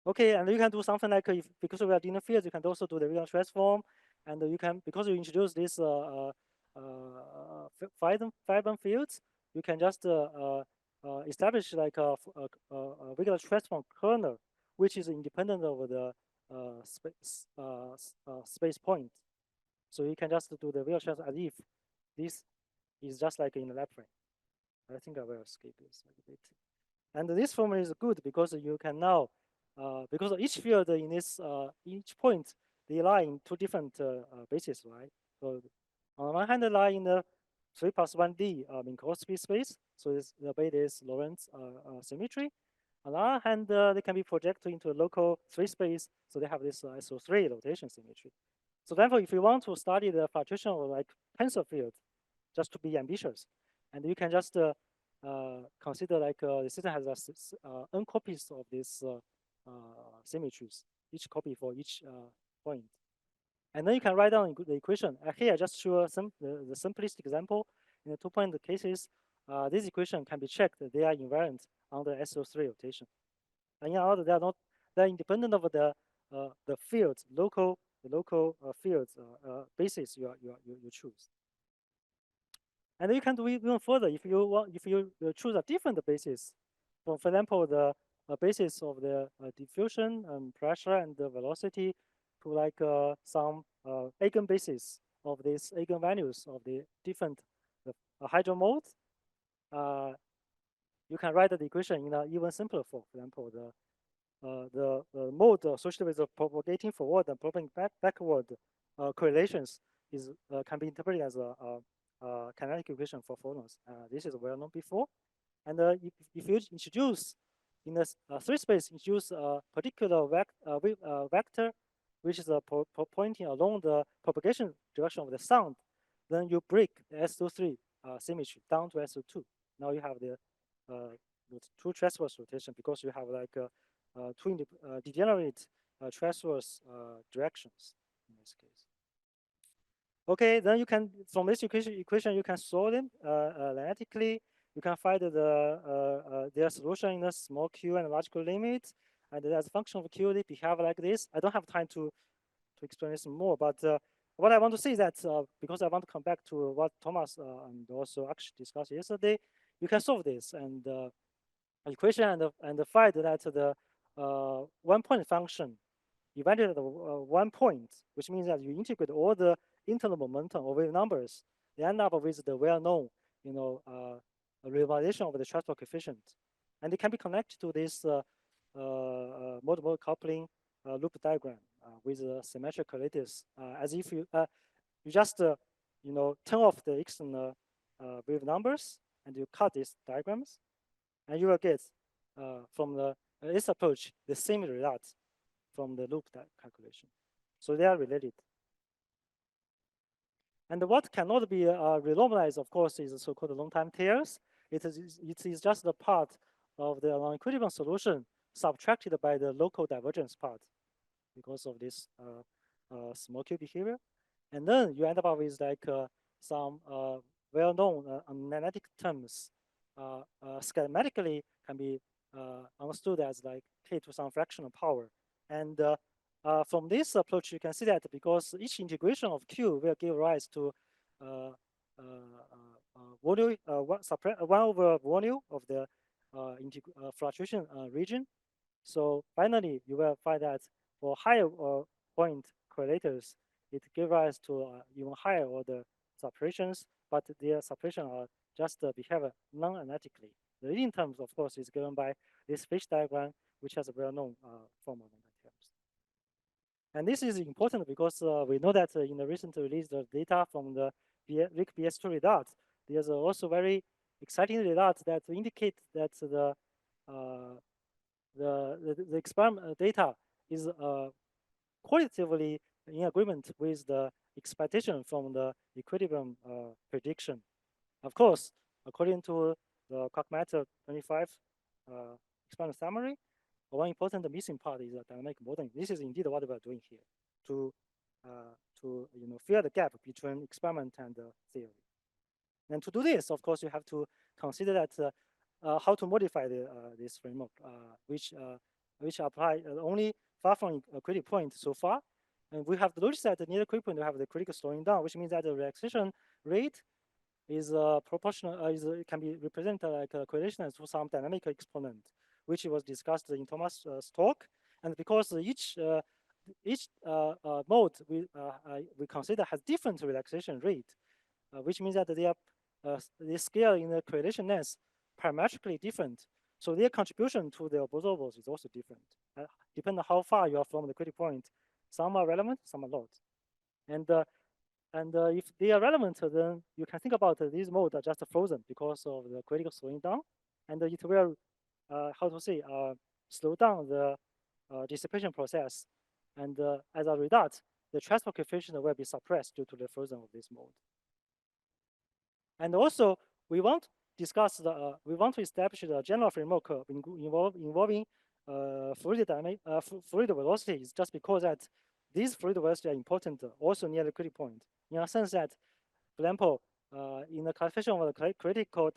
Okay, and you can do something like because we are in the fields, you can also do the Fourier transform, and you can, because you introduce this Faidon fields, you can just establish like a Fourier transform kernel, which is independent of the space point. So you can just do the Fourier transform as if this is just like in the lab frame. I think I will escape this a bit. And this formula is good because you can now, because each field in this, each point, they lie in two different bases, right? So on the one hand, they lie in the 3+1D Minkowski space. So the base is Lorentz symmetry. On the other hand, they can be projected into a local 3 space. So they have this SO3 rotation symmetry. So therefore, if you want to study the fluctuation of like tensor field, just to be ambitious, and you can just consider like the system has n copies of these symmetries, each copy for each point. And then you can write down the equation. Here I just show the simplest example. In the 2-point cases, this equation can be checked. They are invariant under SO3 rotation. And in other, they're independent of the fields, local fields basis you choose. And you can do even further if you want. If you choose a different basis, for example, the basis of the diffusion and pressure and the velocity, to like some eigenbasis of these eigenvalues of the different hydro modes, you can write the equation in an even simpler form. For example, the mode associated with the propagating forward and propagating backward correlations is can be interpreted as a kinetic equation for phonons. This is well known before. And if you introduce in the 3 space, introduce a particular vector, which is pointing along the propagation direction of the sound, then you break the SO3 symmetry down to SO2. Now you have the two transverse rotation because you have like two degenerate transverse directions in this case. Okay, then you can, from this equation you can solve them analytically. You can find their solution in a small q and logical limit. And as a function of q, they behave like this. I don't have time to explain this more, but what I want to say is that because I want to come back to what Thomas and also actually discussed yesterday, you can solve this and equation and find that the 1-point function evaluated at 1 point, which means that you integrate all the internal momentum of wave numbers, they end up with the well-known, realization of the transfer coefficient, and it can be connected to this multiple coupling loop diagram with a symmetric lattice, as if you just turn off the external wave numbers and you cut these diagrams, and you will get from this approach the same results from the loop calculation. So they are related. And what cannot be renormalized, of course, is so-called long-time tails. It is just the part of the non-equilibrium solution subtracted by the local divergence part because of this small q behavior. And then you end up with like some well-known analytic terms schematically can be understood as like k to some fractional power. And from this approach, you can see that because each integration of q will give rise to volume, 1 over volume of the fluctuation region. So finally, you will find that for higher point correlators, it gives rise to even higher order separations, but their separation are just behave non-analytically. The leading terms, of course, is given by this fish diagram, which has a well-known form of terms. And this is important because we know that in the recent release of data from the weak BS2 results, there's also very exciting results that indicate that the experiment data is qualitatively in agreement with the expectation from the equilibrium prediction. Of course, according to the Cockmatter 25 experiment summary, one important missing part is dynamic modeling. This is indeed what we are doing here to fill the gap between experiment and theory. And to do this, of course, you have to consider that how to modify this framework, which apply only far from a critical point so far. And we have noticed that near the critical point, we have the critical slowing down, which means that the relaxation rate is proportional, can be represented like a correlation to some dynamic exponent, which was discussed in Thomas' talk. And because each mode we consider has different relaxation rate, which means that they scale in the correlation length parametrically different. So their contribution to the observables is also different, depending on how far you are from the critical point. Some are relevant, some are not. And if they are relevant, then you can think about these modes are just frozen because of the critical slowing down, and it will, slow down the dissipation process. And as a result, the transfer coefficient will be suppressed due to the frozen of this mode. And also, we want to establish the general framework involving fluid velocities, just because that these fluid velocities are important also near the critical point. In a sense that, for example, in the classification of the critical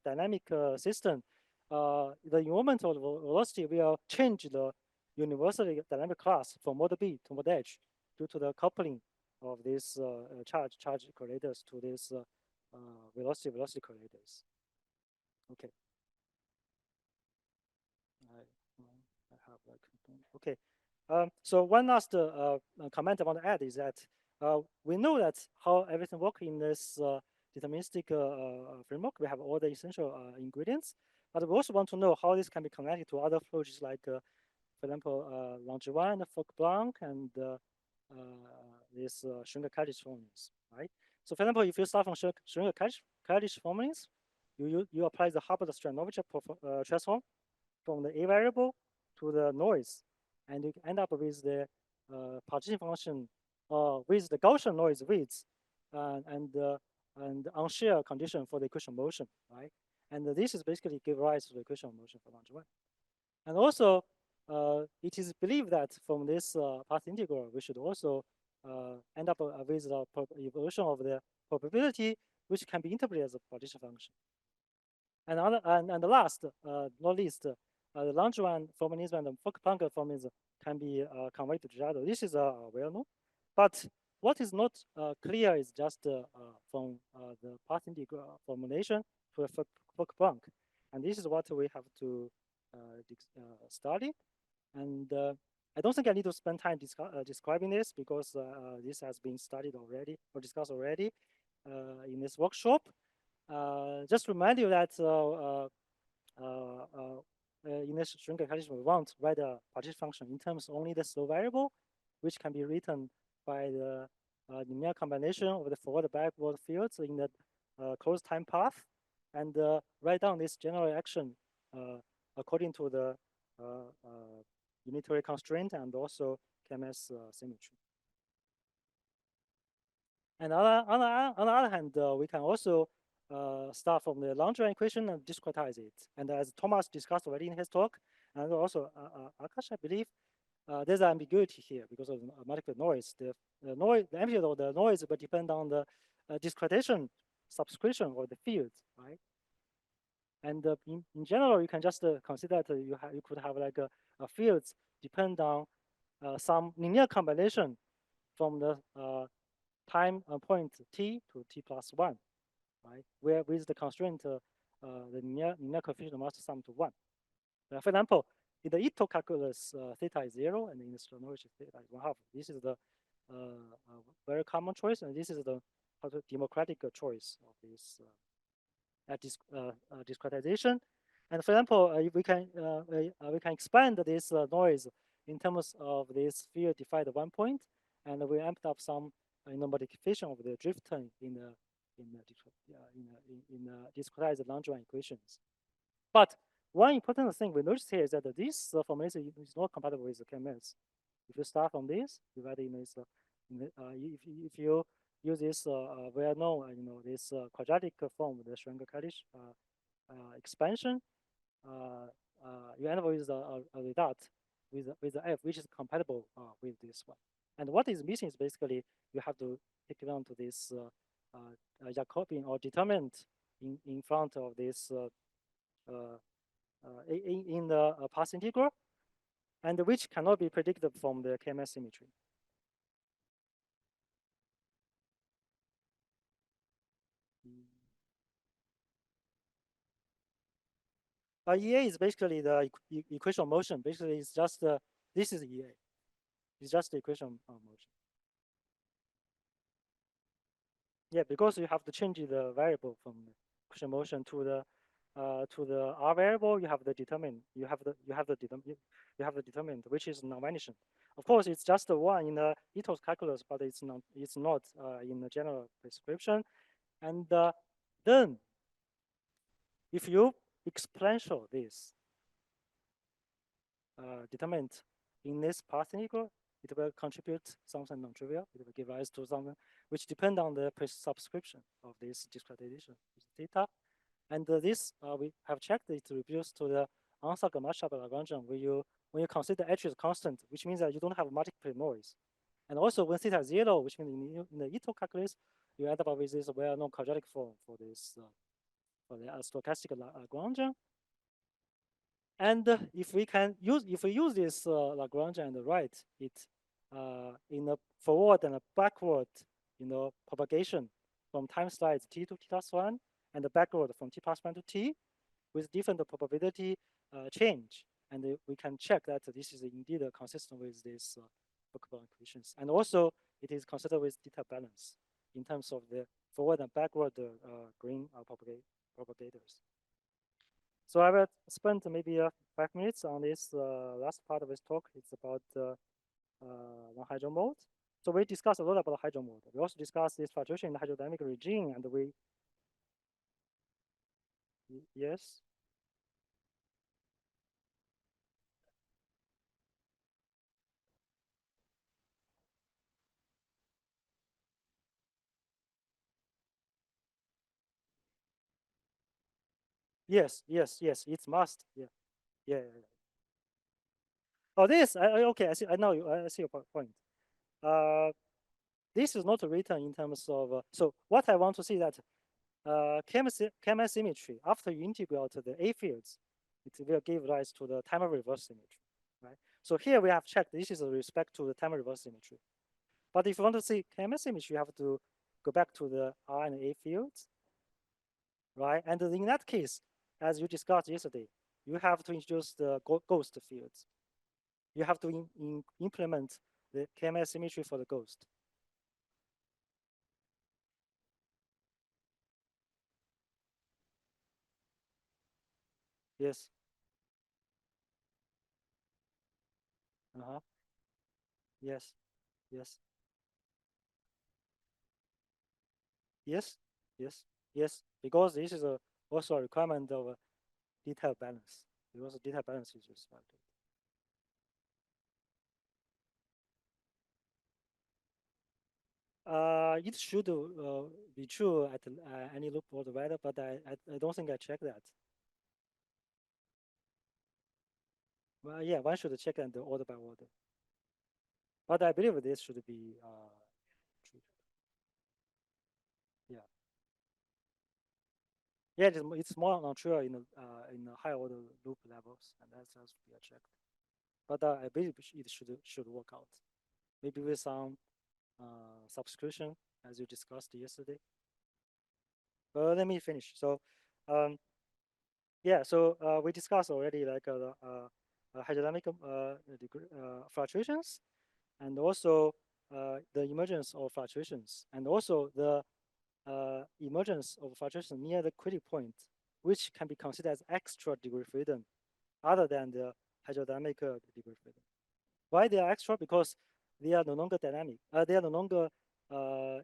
dynamic system, the involvement of the velocity will change the universally dynamic class from mode B to mode H due to the coupling of these charge correlators to these velocity correlators. Okay. I have okay. So one last comment I want to add is that we know that how everything works in this deterministic framework. We have all the essential ingredients, but we also want to know how this can be connected to other approaches like, for example, Langevin, Fock-Blanc, and this Schwinger-Kadich formulas, right? So for example, if you start from Schwinger-Kadich formulas, you apply the Hubbard-Stratonovich transform from the A variable to the noise, and you end up with the partition function with the Gaussian noise width and on-shear condition for the equation motion, right? And this is basically give rise to the equation motion for Langevin. And also, it is believed that from this path integral, we should also end up with the evolution of the probability, which can be interpreted as a partition function. And the last, not least, the Langevin formalism and the Fock-Blanc formalism can be converted to Jado. This is well known, but what is not clear is just from the path integral formulation to a Fock-Blanc, and this is what we have to study. And I don't think I need to spend time describing this because this has been studied already or discussed already in this workshop. Just remind you that in this Schwinger-Kadich, we want to write a partition function in terms of only the slow variable, which can be written by the linear combination of the forward-backward fields in the closed time path, and write down this general action according to the unitary constraint and also KMS symmetry. And on the other hand, we can also start from the Langevin equation and discretize it. And as Thomas discussed already in his talk, and also Akash, I believe, there's ambiguity here because of multiple noise. The amplitude of the noise will depend on the discretization subscription of the field, right? And in general, you can just consider that you could have like a fields depend on some linear combination from the time point t to t plus 1, right? Where with the constraint the linear coefficient must sum to 1. For example, in the Ito calculus, theta is 0, and in the Stoyanovich, theta is 1/2. This is the very common choice, and this is the democratic choice of this discretization. And for example, we can expand this noise in terms of this field defined at 1 point, and we amped up some modification of the drift turn in the discretized Langevin equations. But one important thing we notice here is that this formulation is not compatible with the KMS. If you start from this, divide the image, if you use this well-known, this quadratic form, the Schwenger-Kalisch expansion, you end up with a result with the F, which is compatible with this one. And what is missing is basically you have to take it on to this Jacobian or determinant in front of this in the path integral, and which cannot be predicted from the KMS symmetry. EA is basically the equation of motion. Basically, it's just this is EA. It's just the equation of motion. Yeah, because you have to change the variable from the equation of motion to the R variable. You have the determinant. You have the determinant, which is non-vanishing. Of course, it's just the one in the Ito's calculus, but it's not in the general prescription. And then, if you exponential this determinant in this path integral, it will contribute something non-trivial. It will give rise to something which depend on the subscription of this discretization, theta. And this we have checked it reduced to the Ansatz mashup Lagrangian when you consider H is constant, which means that you don't have multiple noise. And also when theta is 0, which means in the Ito calculus, you end up with this well-known quadratic form for this for the stochastic Lagrangian. And if we use this Lagrangian and write it in a forward and a backward, propagation from time slides t to t plus 1 and the backward from t plus 1 to t with different probability change. And we can check that this is indeed consistent with these bookable equations. And also it is considered with theta balance in terms of the forward and backward green propagators. So I will spend maybe 5 minutes on this last part of this talk. It's about non-hydro mode. So we discussed a lot about hydro mode. We also discussed this fluctuation in the hydrodynamic regime, and yes. Yes, it's must. Yeah. Oh, this, okay, I see, I know, I see your point. This is not written in terms of, so what I want to see that KMS symmetry, after you integrate the A fields, it will give rise to the time reverse symmetry, right? So here we have checked, this is with respect to the time reverse symmetry. But if you want to see KMS symmetry, you have to go back to the R and A fields, right? And in that case, as you discussed yesterday, you have to introduce the ghost fields. You have to implement the KMS symmetry for the ghost. Yes. Yes. Yes. Because this is also a requirement of detail balance. Because detail balance is respected. It should be true at any loop altogether, but I don't think I checked that. Well, yeah, one should check and order by order. But I believe this should be true. Yeah. Yeah, it's more non-trivial in the high order loop levels, and that's has to be checked. But I believe it should work out. Maybe with some subscription, as you discussed yesterday. But let me finish. So Yeah, so we discussed already like hydrodynamic fluctuations, and also the emergence of fluctuations, and also the emergence of fluctuations near the critical point, which can be considered as extra degree freedom, other than the hydrodynamic degree freedom. Why they are extra? Because they are no longer dynamic. They are no longer uh, uh,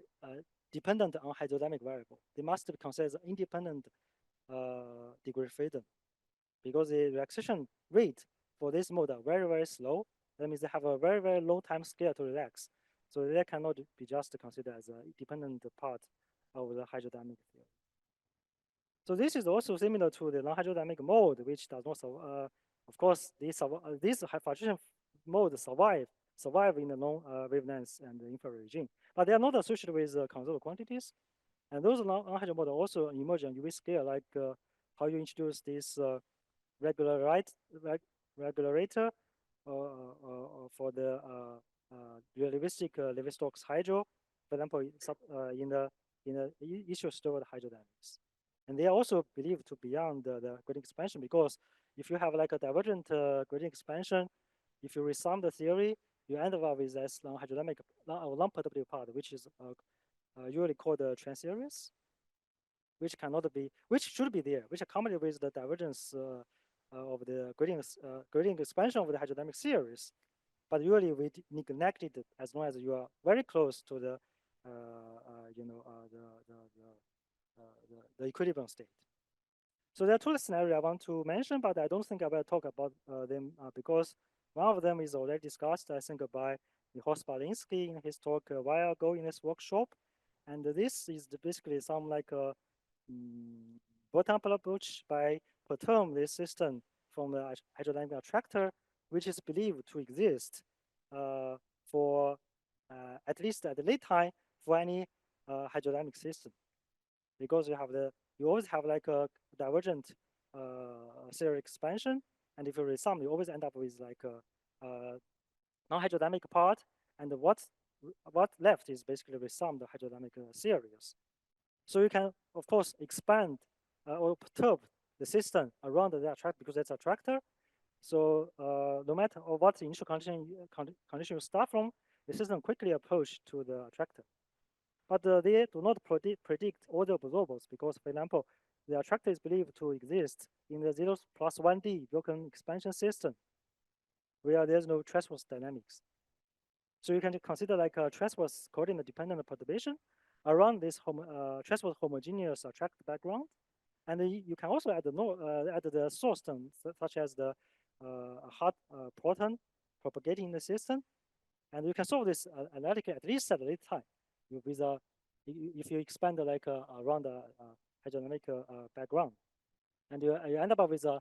dependent on hydrodynamic variable. They must be considered as independent degree freedom, because the relaxation rate for this mode are very, very slow. That means they have a very, very low time scale to relax. So they cannot be just considered as a dependent part of the hydrodynamic theory. So this is also similar to the non-hydrodynamic mode, which does not, of course, these fluctuation mode survive in the long wavelengths and the infrared regime, but they are not associated with conserved quantities. And those non-hydro modes also emerge on UV scale, like how you introduce this regulator for the relativistic Levi-Stokes hydro, for example, in the issue stored hydrodynamics. And they are also believed to beyond the gradient expansion, because if you have like a divergent gradient expansion, if you resum the theory, you end up with this non-hydrodynamic non-perturbative part, which is usually called the trans series, which should be there, which accompanied with the divergence of the gradient expansion of the hydrodynamic series. But usually we neglected it as long as you are very close to the, the equilibrium state. So there are two scenarios I want to mention, but I don't think I will talk about them because one of them is already discussed, I think, by Horst Balinsky in his talk a while ago in this workshop. And this is basically some like a bottom-up approach by perturb this system from the hydrodynamic attractor, which is believed to exist for at least at the late time for any hydrodynamic system, because you always have like a divergent serial expansion, and if you resum, you always end up with like a non-hydrodynamic part, and what left is basically resum the hydrodynamic series. So you can, of course, expand or perturb the system around the attractor, because it's attractor. So no matter what initial condition you start from, the system quickly approach to the attractor. But they do not predict all the observables, because, for example, the attractor is believed to exist in the 0 plus 1D broken expansion system, where there's no transverse dynamics. So you can consider like a transverse coordinate dependent perturbation around this transverse homogeneous attractor background. And you can also add the source term, such as the hard proton propagating in the system. And you can solve this analytically at least at a late time with if you expand like around the hydrodynamic background. And you end up with a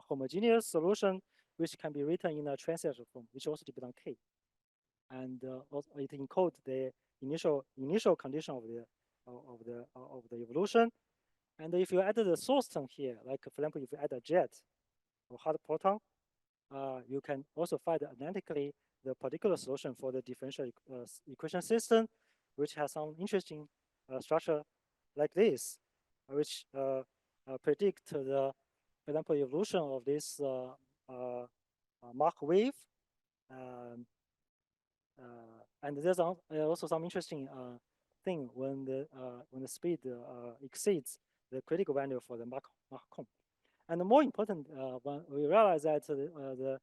homogeneous solution, which can be written in a transition form, which also depends on K. And also it encodes the initial condition of the evolution. And if you add the source term here, like for example, if you add a jet or hard proton, you can also find analytically the particular solution for the differential equation system, which has some interesting structure like this, which predict the, for example, evolution of this Mach wave. And there's also some interesting thing when the speed exceeds the critical value for the Mach cone. And the more important, when we realize that the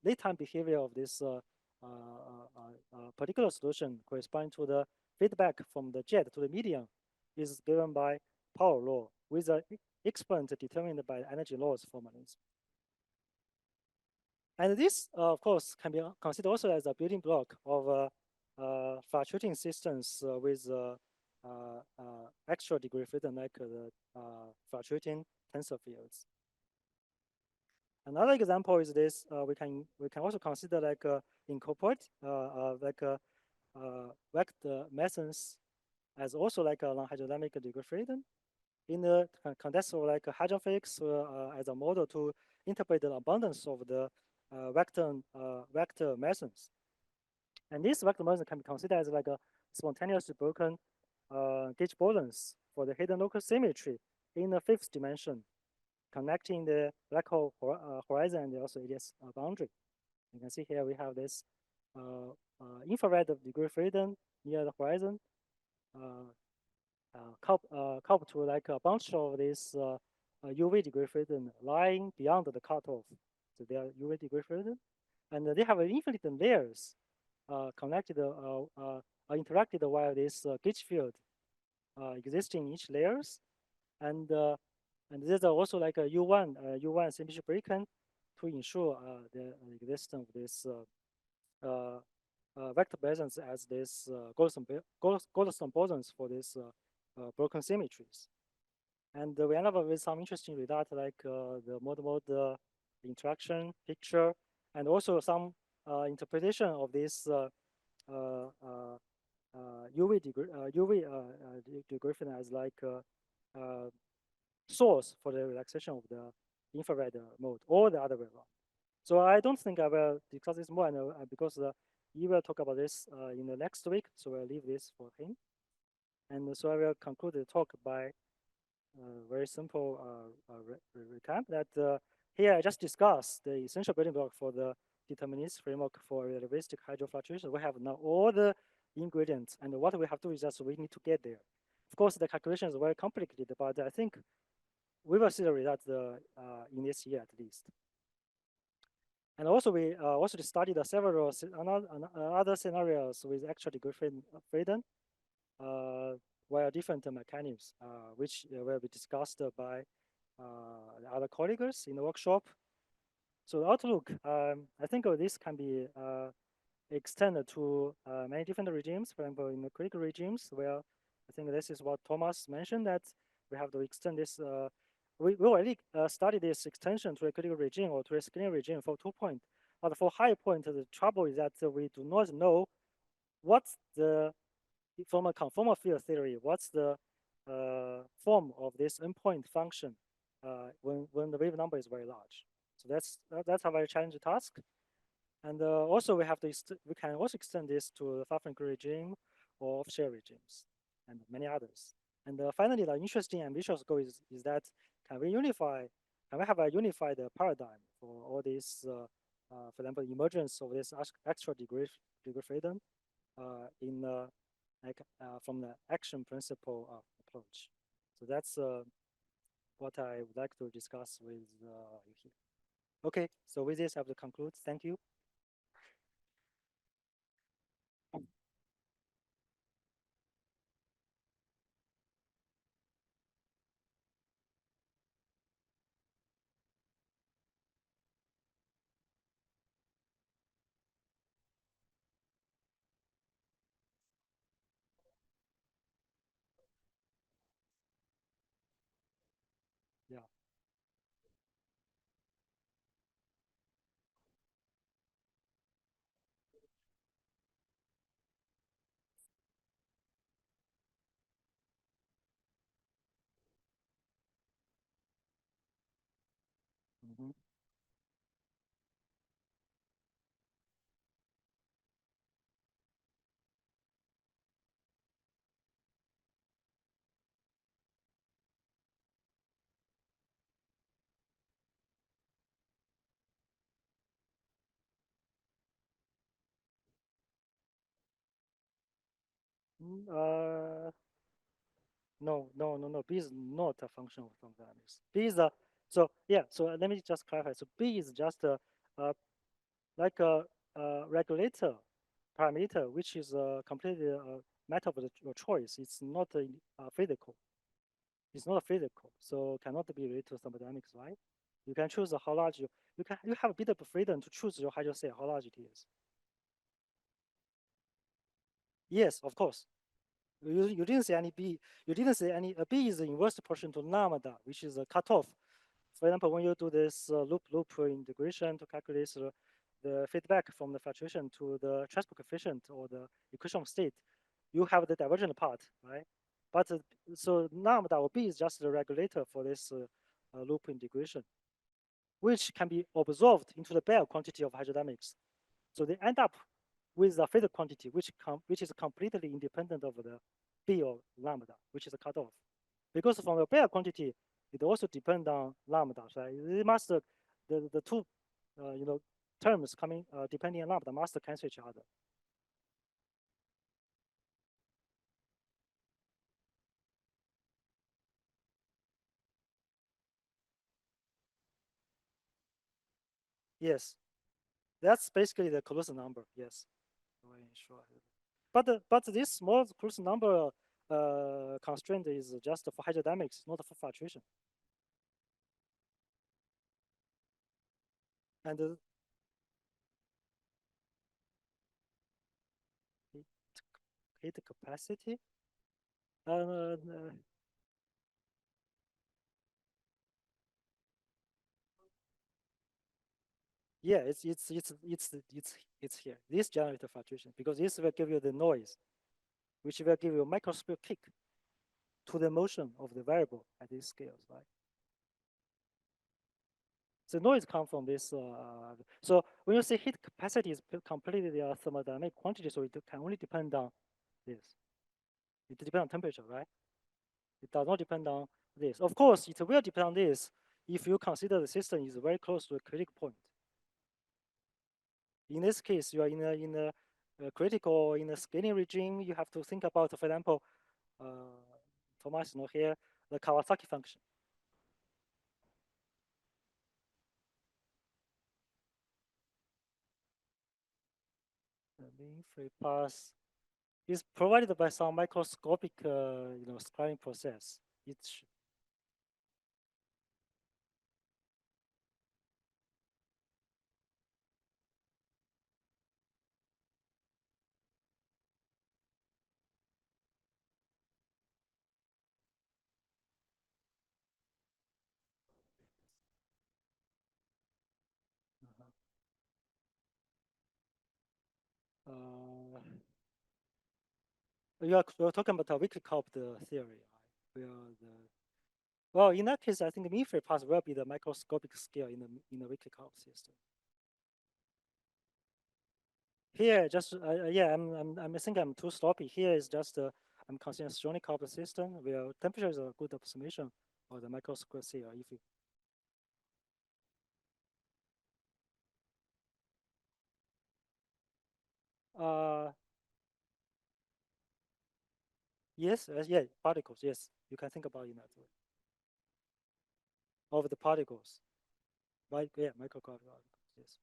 late time behavior of this particular solution corresponding to the feedback from the jet to the medium is given by power law with an exponent determined by energy laws formalism. And this, of course, can be considered also as a building block of fluctuating systems with extra degree freedom, like the fluctuating tensor fields. Another example is this. We can also consider like incorporate vector methods as also like a non-hydrodynamic degree freedom in the context of like hadron physics as a model to interpret the abundance of the vector mesons. And this vector meson can be considered as like a spontaneously broken gauge bosons for the hidden local symmetry in the fifth dimension, connecting the black hole horizon and also its boundary. You can see here we have this infrared degree freedom near the horizon, coupled to like a bunch of this UV degree freedom lying beyond the cutoff. So they are UV degree freedom, and they have infinite layers connected, interacted via this gauge field existing in each layers, and there's also like a U1 signature beacon to ensure the existence of this vector bosons as this Goldstone bosons for this broken symmetries. And we end up with some interesting results like the mode interaction picture, and also some interpretation of this UV degree as like source for the relaxation of the infrared mode, or the other way around. So I don't think I will discuss this more, because he will talk about this in the next week. So I'll leave this for him. And so I will conclude the talk by very simple recap that here I just discussed the essential building block for the deterministic framework for relativistic hydro fluctuation. We have now all the ingredients, and what we have to do is just we need to get there. Of course, the calculation is very complicated, but I think we will see the results in this year at least. And also, we also studied several other scenarios with actual degree freedom via different mechanisms, which will be discussed by the other colleagues in the workshop. So the outlook, I think this can be extended to many different regimes. For example, in the critical regimes, where I think this is what Thomas mentioned, that we have to extend this. We already studied this extension to a critical regime or to a scaling regime for 2 points. But for high point, the trouble is that we do not know what's the, from a conformal field theory, what's the form of this endpoint function when the wave number is very large. So that's a very challenging task. And also we can also extend this to the Fafnir regime or off-share regimes and many others. And finally, the interesting ambitious goal is that can we have a unified paradigm for all these, for example, emergence of this extra degree freedom in from the action principle approach. So that's what I would like to discuss with you here. Okay, so with this I will conclude. Thank you. Yeah. Mm-hmm. No. B is not a function of thermodynamics. B is a, so yeah. So let me just clarify. So B is just like a regulator parameter, which is completely a matter of your choice. It's not physical. It's not physical, so cannot be related to thermodynamics, right? You can choose how large you have a bit of freedom to choose your hydro cell, how large it is. Yes, of course. You didn't say any B. You didn't say any. B is the inverse proportion to lambda, which is a cutoff. For example, when you do this loop integration to calculate the feedback from the fluctuation to the transport coefficient or the equation of state, you have the divergent part, right? But so lambda or B is just the regulator for this loop integration, which can be observed into the bare quantity of hydrodynamics. So they end up with a phase quantity which is completely independent of the B or lambda, which is a cutoff. because from the Bayer quantity, it also depends on lambda, right? It must the two terms coming depending on lambda must cancel each other. Yes, that's basically the closed number. Yes, sure. But this small closed number constraint is just for hydrodynamics, not for fluctuation. And heat, heat capacity. Uh, yeah, it's here. This generator fluctuation because this will give you the noise, which will give you a microscopic kick to the motion of the variable at these scales, right? The noise comes from this. So when you say heat capacity is completely a thermodynamic quantity, so it can only depend on this. It depends on temperature, right? It does not depend on this. Of course, it will depend on this if you consider the system is very close to a critical point. In this case, you are in a critical in a scaling regime. You have to think about, for example, Thomas, here the Kawasaki function. The mean free path is provided by some microscopic, scaling process. It's uh, you're talking about a weakly coupled theory, right? Well, in that case, I think the mean free path will be the microscopic scale in the weakly coupled system. Here, just yeah, I think I'm too sloppy. Here is just I'm considering strongly coupled system where temperature is a good approximation of the microscopic scale. If you uh yes, yeah, particles. Yes, you can think about it in that way. Of the particles, right? Yeah, microscopic particles. Yes.